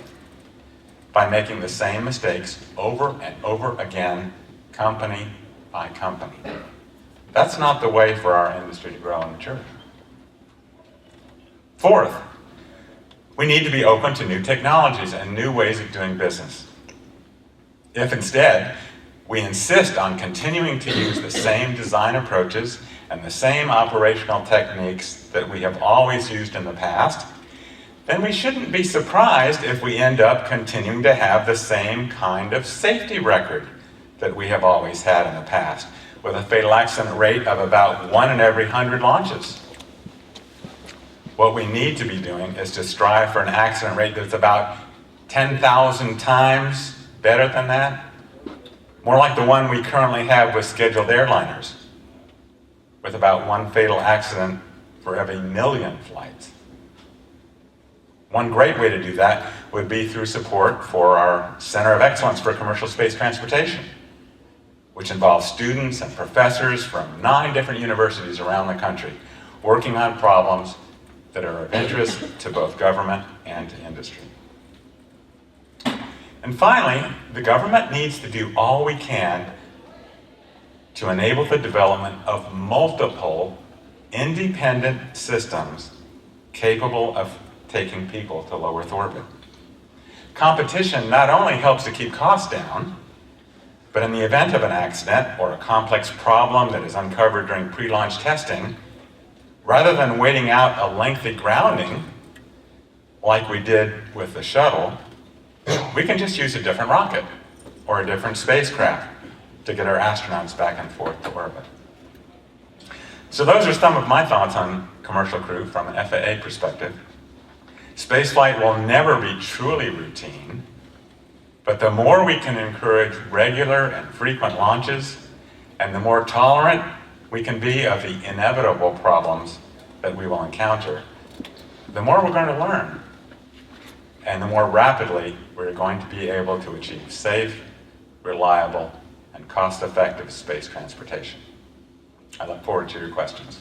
by making the same mistakes over and over again, company by company. That's not the way for our industry to grow and mature. Fourth, we need to be open to new technologies and new ways of doing business. If instead, we insist on continuing to use the same design approaches and the same operational techniques that we have always used in the past, then we shouldn't be surprised if we end up continuing to have the same kind of safety record that we have always had in the past, with a fatal accident rate of about 1 in every 100 launches. What we need to be doing is to strive for an accident rate that's about 10,000 times better than that, more like the one we currently have with scheduled airliners, with about 1 fatal accident for every 1,000,000 flights. One great way to do that would be through support for our Center of Excellence for Commercial Space Transportation, which involves students and professors from 9 different universities around the country working on problems that are of interest to both government and to industry. And finally, the government needs to do all we can to enable the development of multiple independent systems capable of taking people to low Earth orbit. Competition not only helps to keep costs down, but in the event of an accident or a complex problem that is uncovered during pre-launch testing, rather than waiting out a lengthy grounding, like we did with the shuttle, we can just use a different rocket or a different spacecraft to get our astronauts back and forth to orbit. So those are some of my thoughts on commercial crew from an FAA perspective. Spaceflight will never be truly routine, but the more we can encourage regular and frequent launches, and the more tolerant we can be of the inevitable problems that we will encounter, the more we're going to learn, and the more rapidly we're going to be able to achieve safe, reliable, and cost-effective space transportation. I look forward to your questions.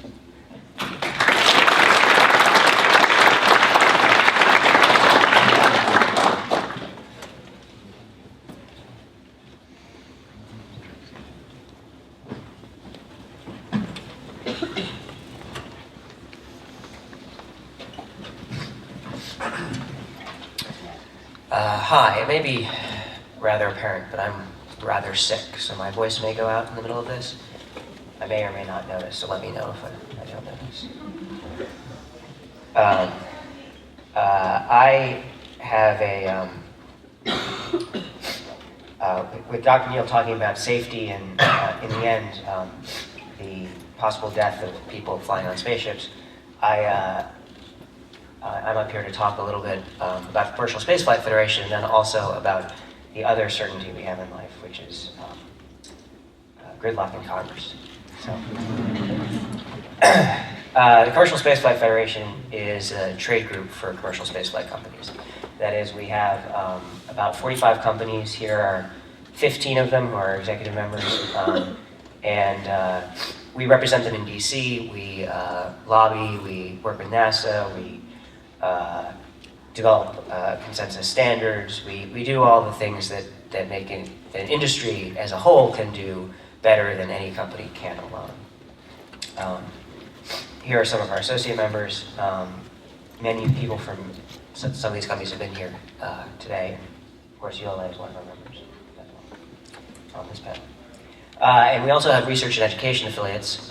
Hi, it may be rather apparent, but I'm rather sick, so my voice may go out in the middle of this. I may or may not notice, so let me know if I don't notice. I have with Dr. Neal talking about safety and in the end, the possible death of people flying on spaceships, I'm up here to talk a little bit about the Commercial Spaceflight Federation and then also about the other certainty we have in life, which is gridlock in Congress. So, the Commercial Spaceflight Federation is a trade group for commercial spaceflight companies. That is, we have about 45 companies. Here are 15 of them who are executive members, and we represent them in DC. We lobby, we work with NASA, we develop consensus standards. We do all the things that make an industry as a whole can do better than any company can alone. Here are some of our associate members. Many people from some of these companies have been here today. Of course, ULA is one of our members on this panel. And we also have research and education affiliates.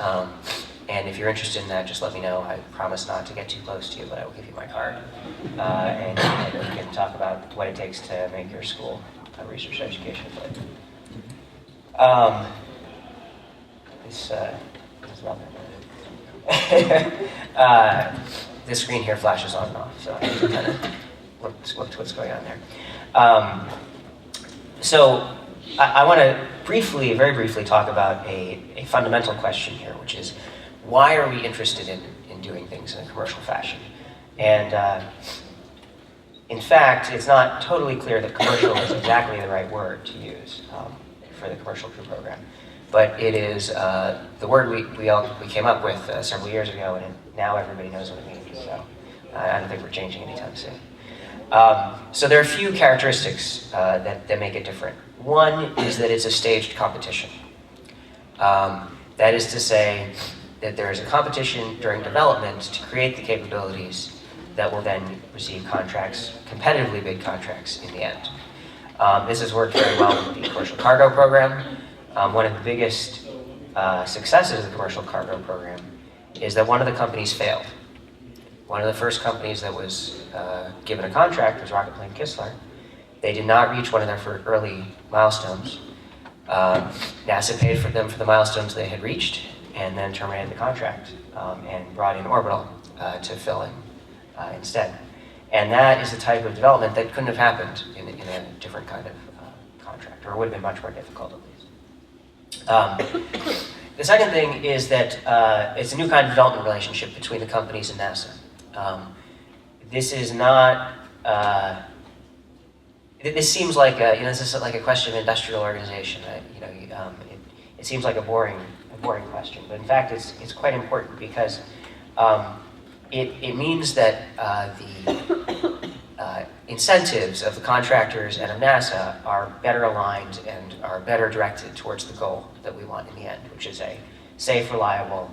And if you're interested in that, just let me know. I promise not to get too close to you, but I will give you my card. And we can talk about what it takes to make your school a research and education affiliate. This is lovely. This screen here flashes on and off, so I have to kind of look to what's going on there. So I want to very briefly talk about a fundamental question here, which is, why are we interested in doing things in a commercial fashion? And in fact, it's not totally clear that commercial is exactly the right word to use for the Commercial Crew Program. But it is the word we came up with several years ago, and now everybody knows what it means. So I don't think we're changing anytime soon. So there are a few characteristics that make it different. One is that it's a staged competition. That is to say that there is a competition during development to create the capabilities that will then receive contracts, competitively bid contracts in the end. This has worked very well with the Commercial Cargo Program. One of the biggest successes of the Commercial Cargo Program is that one of the companies failed. One of the first companies that was given a contract was Rocket Plane Kistler. They did not reach one of their early milestones. NASA paid for them for the milestones they had reached and then terminated the contract and brought in Orbital to fill in instead. And that is the type of development that couldn't have happened in a different kind of contract, or it would have been much more difficult at least. The second thing is that it's a new kind of development relationship between the companies and NASA. This is not. This seems like this is like a question of industrial organization. It seems like a boring question, but in fact, it's quite important because it means that the incentives of the contractors and of NASA are better aligned and are better directed towards the goal that we want in the end, which is a safe, reliable,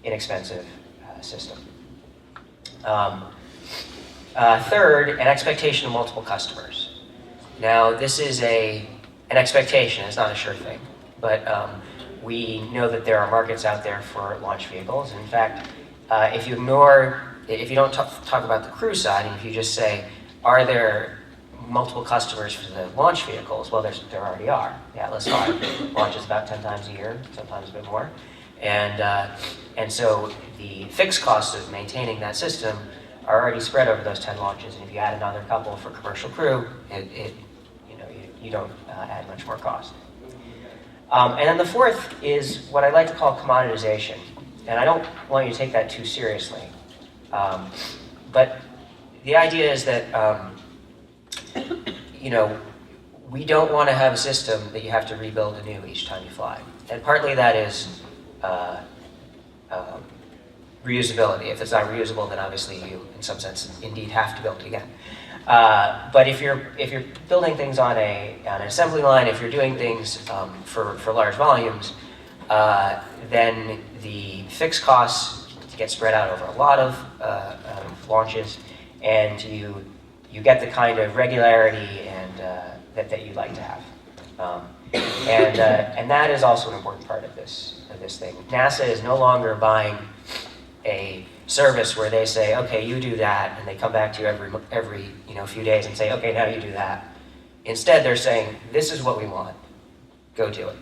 inexpensive system. Third, an expectation of multiple customers. Now, this is an expectation, it's not a sure thing, but we know that there are markets out there for launch vehicles. In fact, if you don't talk about the crew side, and if you just say, are there multiple customers for the launch vehicles? Well, there already are. The Atlas V launches about 10 times a year, sometimes a bit more. And so the fixed costs of maintaining that system are already spread over those 10 launches. And if you add another couple for commercial crew, you don't add much more cost. And then the fourth is what I like to call commoditization. And I don't want you to take that too seriously. But the idea is that, we don't want to have a system that you have to rebuild anew each time you fly. And partly that is reusability. If it's not reusable, then obviously you, in some sense, indeed have to build it again. But if you're building things on an assembly line, if you're doing things for large volumes, then the fixed costs get spread out over a lot of launches, and you you get the kind of regularity and that you'd like to have. And that is also an important part of this thing. NASA is no longer buying a service where they say, okay, you do that, and they come back to you every few days and say, okay, now you do that. Instead, they're saying, this is what we want, go do it.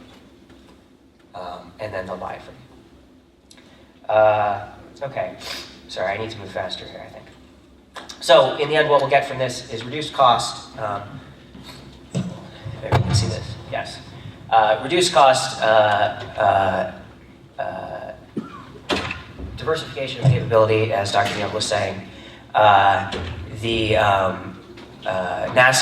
And then they'll buy it from you. Okay, sorry, I need to move faster here, I think. So in the end, what we'll get from this is reduced cost. Maybe you can see this, yes. Reduced cost, diversification of capability, as Dr. Young was saying. NASA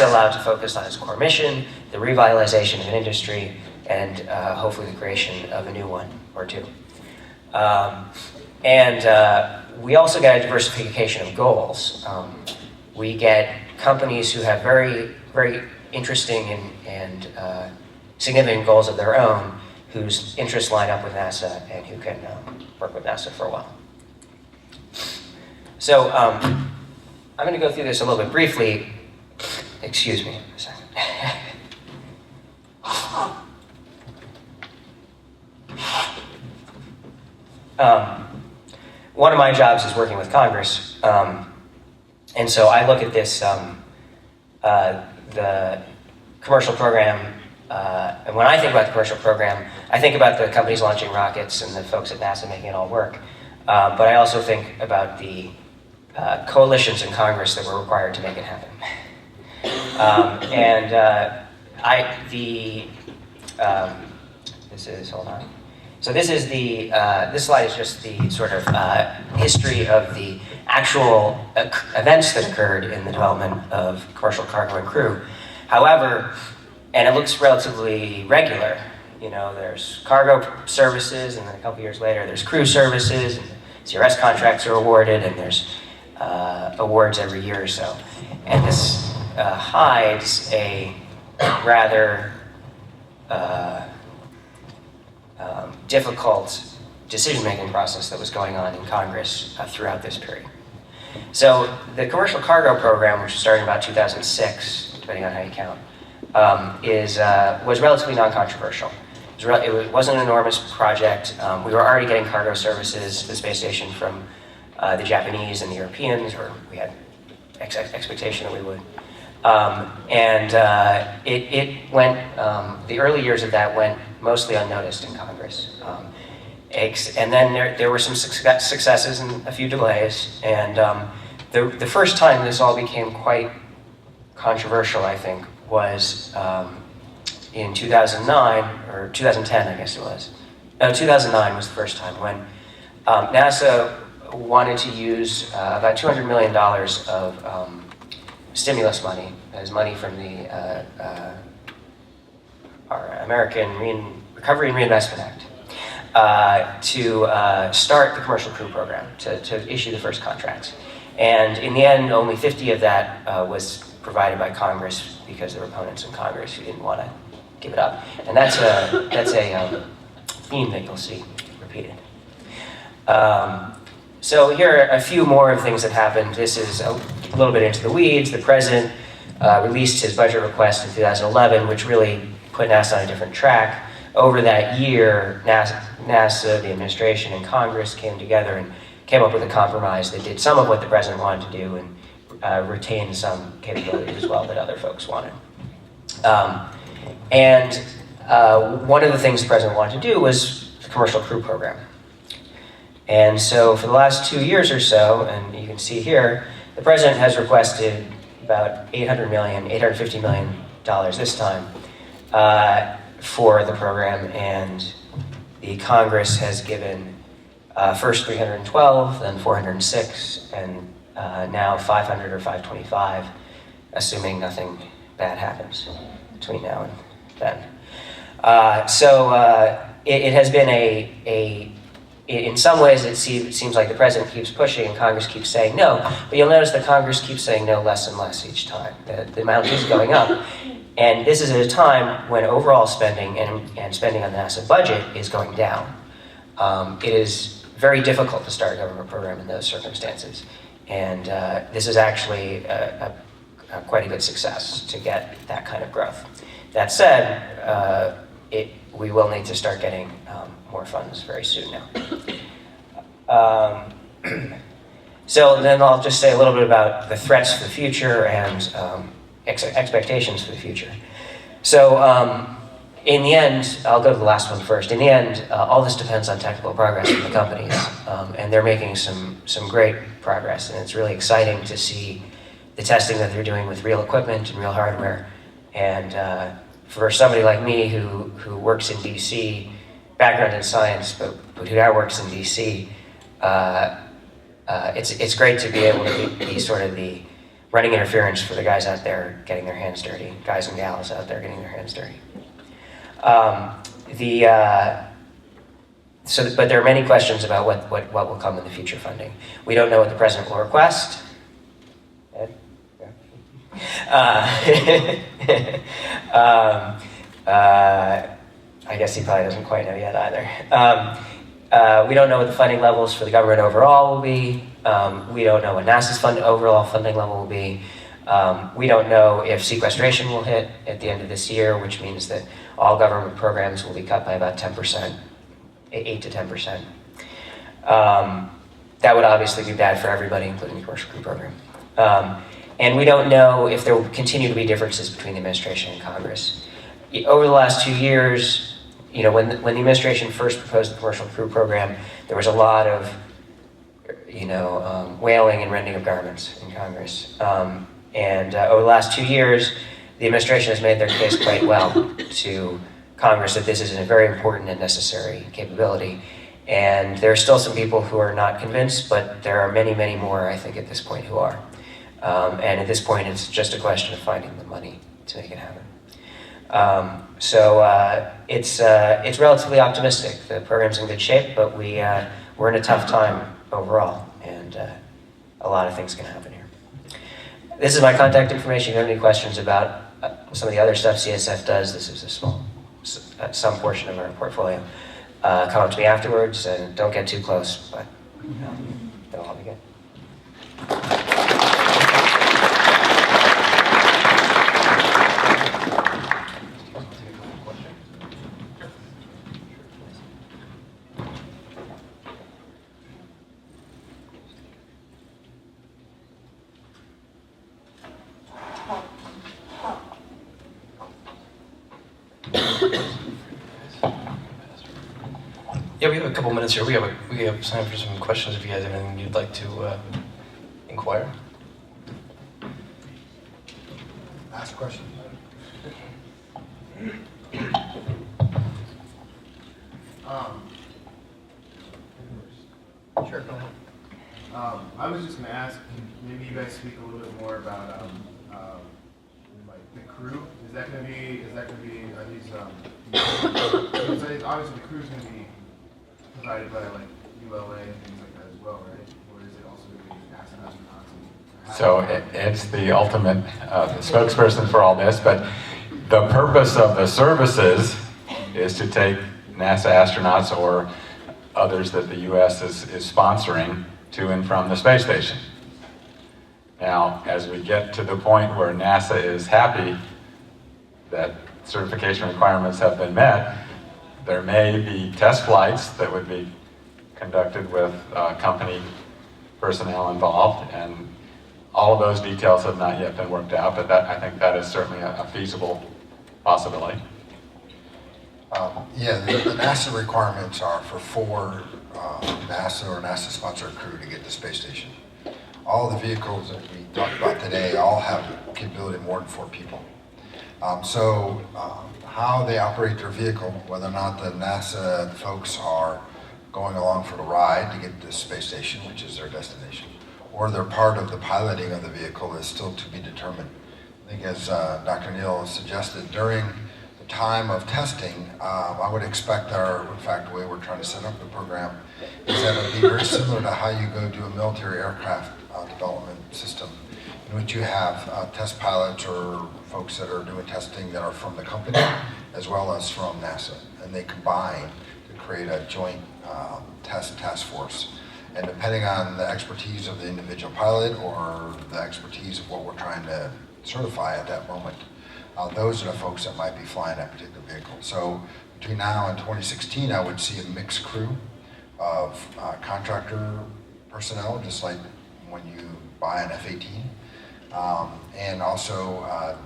allowed to focus on its core mission, the revitalization of an industry, and hopefully the creation of a new one or two. We also get a diversification of goals. We get companies who have very, very interesting and significant goals of their own, whose interests line up with NASA and who can work with NASA for a while. So I'm going to go through this a little bit briefly. Excuse me a second. One of my jobs is working with Congress, and so I look at this, the commercial program, and when I think about the commercial program, I think about the companies launching rockets and the folks at NASA making it all work. But I also think about the coalitions in Congress that were required to make it happen. Hold on. So this is this slide is just the sort of history of the actual events that occurred in the development of commercial cargo and crew. However, and it looks relatively regular. There's cargo services, and then a couple years later, there's crew services, and CRS contracts are awarded, and there's awards every year or so. And this hides a rather difficult decision-making process that was going on in Congress throughout this period. So the commercial cargo program, which started in about 2006, depending on how you count, was relatively non-controversial. It wasn't an enormous project. We were already getting cargo services to the space station from the Japanese and the Europeans, or we had expectation that we would. It went, the early years of that went mostly unnoticed in Congress. And then there were some successes and a few delays. And the first time this all became quite controversial, I think, was in 2009, or 2010, I guess it was. No, 2009 was the first time when NASA wanted to use about $200 million of stimulus money, as money from the our American Recovery and Reinvestment Act, to start the commercial crew program, to issue the first contracts. And in the end, only 50 of that was provided by Congress because there were opponents in Congress who didn't want to give it up. And that's a theme that you'll see repeated. So here are a few more things that happened. This is a little bit into the weeds. The president released his budget request in 2011, which really put NASA on a different track. Over that year, NASA, the administration, and Congress came together and came up with a compromise that did some of what the president wanted to do and retained some capabilities as well that other folks wanted. One of the things the president wanted to do was the commercial crew program. And so for the last 2 years or so, and you can see here, the president has requested about $850 million this time for the program, and the Congress has given first 312, then 406, and now 500 or 525, assuming nothing bad happens between now and then. It has been in some ways it seems like the president keeps pushing and Congress keeps saying no, but you'll notice that Congress keeps saying no less and less each time. The amount is going up. And this is at a time when overall spending and spending on the NASA budget is going down. It is very difficult to start a government program in those circumstances. And this is actually a quite a good success to get that kind of growth. That said, we will need to start getting more funds very soon now. So then I'll just say a little bit about the threats for the future and expectations for the future. So in the end, I'll go to the last one first. In the end, all this depends on technical progress in the companies, and they're making some great progress, and it's really exciting to see the testing that they're doing with real equipment and real hardware. And for somebody like me who works in DC, background in science, but who now works in DC, it's great to be able to be sort of the running interference for the guys out there getting their hands dirty, guys and gals out there getting their hands dirty. But there are many questions about what will come in the future funding. We don't know what the president will request. Ed? I guess he probably doesn't quite know yet either. We don't know what the funding levels for the government overall will be. We don't know what NASA's overall funding level will be. We don't know if sequestration will hit at the end of this year, which means that all government programs will be cut by about 10%, 8 to 10%. That would obviously be bad for everybody, including the commercial crew program. And we don't know if there will continue to be differences between the administration and Congress. Over the last 2 years, when the administration first proposed the commercial crew program, there was a lot of, wailing and rending of garments in Congress. And over the last 2 years, the administration has made their case quite well to Congress that this is a very important and necessary capability. And there are still some people who are not convinced, but there are many, many more, I think, at this point who are. And at this point, it's just a question of finding the money to make it happen. It's relatively optimistic. The program's in good shape, but we're in a tough time overall, and a lot of things can happen here. This is my contact information. If you have any questions about some of the other stuff CSF does, this is some portion of our portfolio. Come up to me afterwards, and don't get too close, but that'll all be good. Yeah, we have a couple minutes here. We have time for some questions if you guys have anything you'd like to inquire. Ask a question. Sure, go ahead. I was just going to ask, maybe you guys speak a little bit more about like the crew. Is that going to be? Are these? Obviously, the crew's going to be provided by like ULA and things like that as well, right? Or is it also going to be astronauts? So it's the ultimate spokesperson for all this, but the purpose of the services is to take NASA astronauts or others that the U.S. is sponsoring to and from the space station. Now, as we get to the point where NASA is happy that certification requirements have been met, there may be test flights that would be conducted with company personnel involved, and all of those details have not yet been worked out, but I think that is certainly a feasible possibility. The NASA requirements are for 4 NASA or NASA-sponsored crew to get to space station. All the vehicles that we talked about today all have capability of more than 4 people. How they operate their vehicle, whether or not the NASA folks are going along for the ride to get to the space station, which is their destination, or they're part of the piloting of the vehicle, is still to be determined. I think as Dr. Neal suggested, during the time of testing, I would expect in fact, the way we're trying to set up the program is that it would be very similar to how you go do a military aircraft development system, in which you have test pilots or folks that are doing testing that are from the company as well as from NASA, and they combine to create a joint task force. And depending on the expertise of the individual pilot or the expertise of what we're trying to certify at that moment. Those are the folks that might be flying that particular vehicle. So between now and 2016, I would see a mixed crew of contractor personnel, just like when you buy an F-18, and also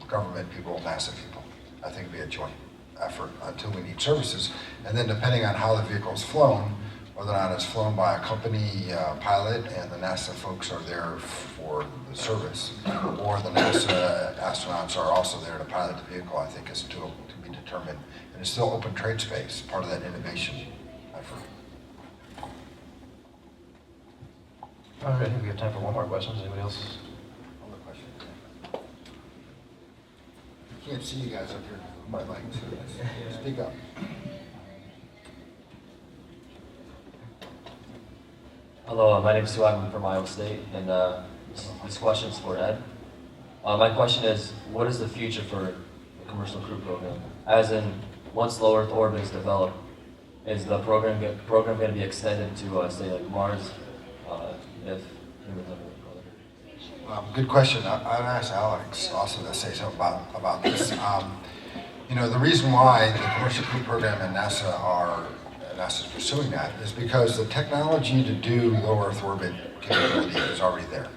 government people, NASA people. I think it'd be a joint effort until we need services. And then depending on how the vehicle is flown, whether or not it's flown by a company pilot and the NASA folks are there for the service, or the NASA astronauts are also there to pilot the vehicle, I think is to be determined. And it's still open trade space, part of that innovation effort. All right, I think we have time for one more question. Does anybody else? One more question. I can't see you guys up here. My mic, so speak up. Hello, my name is Stu. I'm from Iowa State, and this question is for Ed. My question is, what is the future for the commercial crew program? As in, once low Earth orbit is developed, is the program going to be extended to, say, like Mars, if humans ever go there? Good question. I'd ask Alex also to say something about this. You know, the reason why the commercial crew program and NASA's pursuing that is because the technology to do low Earth orbit capability is already there.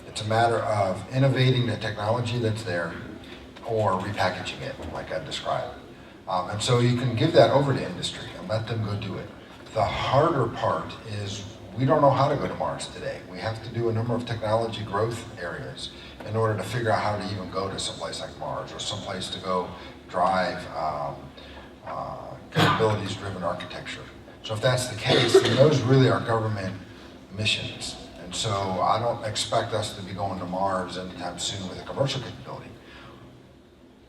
It's a matter of innovating the technology that's there or repackaging it, like I described. And so you can give that over to industry and let them go do it. The harder part is we don't know how to go to Mars today. We have to do a number of technology growth areas in order to figure out how to even go to someplace like Mars or someplace to go drive capabilities-driven architecture. So if that's the case, then those really are government missions. And so I don't expect us to be going to Mars anytime soon with a commercial capability.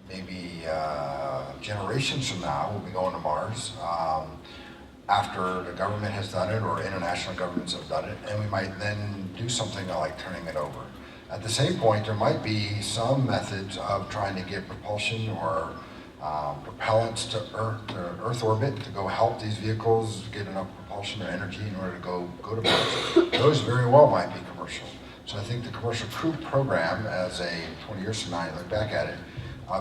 Maybe generations from now, we'll be going to Mars after the government has done it or international governments have done it, and we might then do something like turning it over. At the same point, there might be some methods of trying to get propulsion or propellants to Earth orbit to go help these vehicles get enough propulsion or energy in order to go to Mars. Those very well might be commercial. So I think the commercial crew program, as a 20 years from now, you look back at it,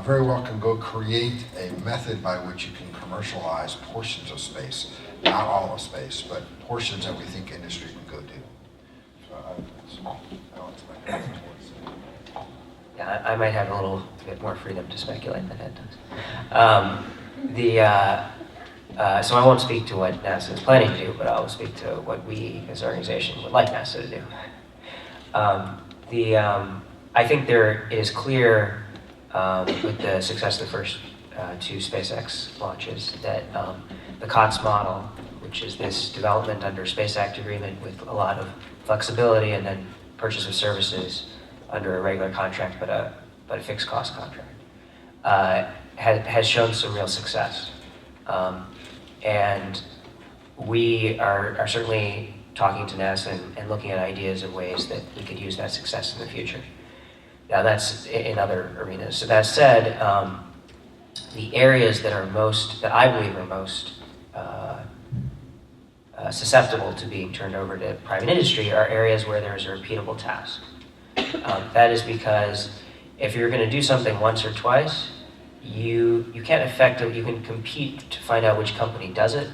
very well can go create a method by which you can commercialize portions of space, not all of space, but portions that we think industry can go do. So I don't expect that. Yeah, I might have a little bit more freedom to speculate than Ed does. So I won't speak to what NASA is planning to do, but I'll speak to what we as an organization would like NASA to do. I think it is clear with the success of the first two SpaceX launches that the COTS model, which is this development under Space Act agreement with a lot of flexibility and then purchase of services under a regular contract, but a fixed cost contract, has shown some real success. And we are certainly talking to NASA and looking at ideas and ways that we could use that success in the future. Now that's in other arenas. So that said, the areas that I believe are most susceptible to being turned over to private industry are areas where there's a repeatable task. That is because if you're going to do something once or twice, you can't effectively, you can compete to find out which company does it,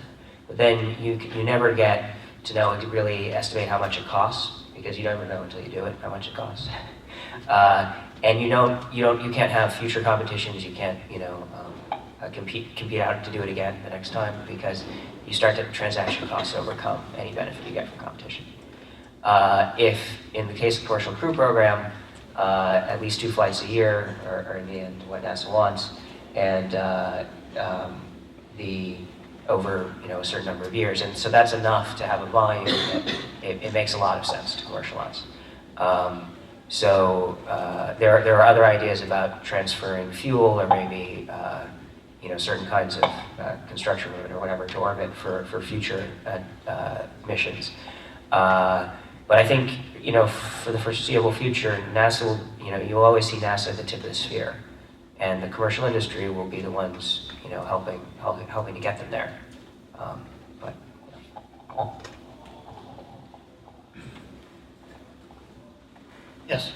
but then you never get to know to really estimate how much it costs, because you never know until you do it how much it costs. And you can't have future competitions. You can't compete out to do it again the next time, because you start to transaction costs overcome any benefit you get from competition. If in the case of the commercial crew program, at least 2 flights a year are in the end what NASA wants, and over a certain number of years, and so that's enough to have a volume that it makes a lot of sense to commercialize. So there are other ideas about transferring fuel or maybe certain kinds of construction equipment or whatever to orbit for future missions. But I think for the foreseeable future, NASA will you'll always see NASA at the tip of the sphere, and the commercial industry will be the ones helping to get them there. Yes.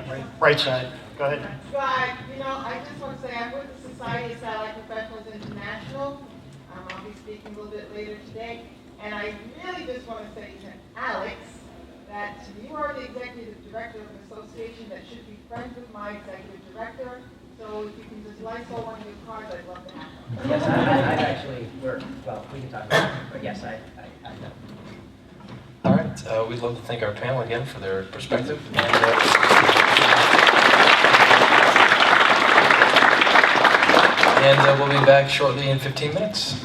Yeah, right side. Go ahead. Right, you know, I just want to say I'm with the Society of Satellite Professionals International. I'll be speaking a little bit later today. And I really just want to say to Alex that you are the executive director of an association that should be friends with my executive director. So if you can just Lysol one of your cards, I'd love to have them. Yes, I've actually worked, well, we can talk about it, but yes, I know. All right, we'd love to thank our panel again for their perspective. And we'll be back shortly in 15 minutes.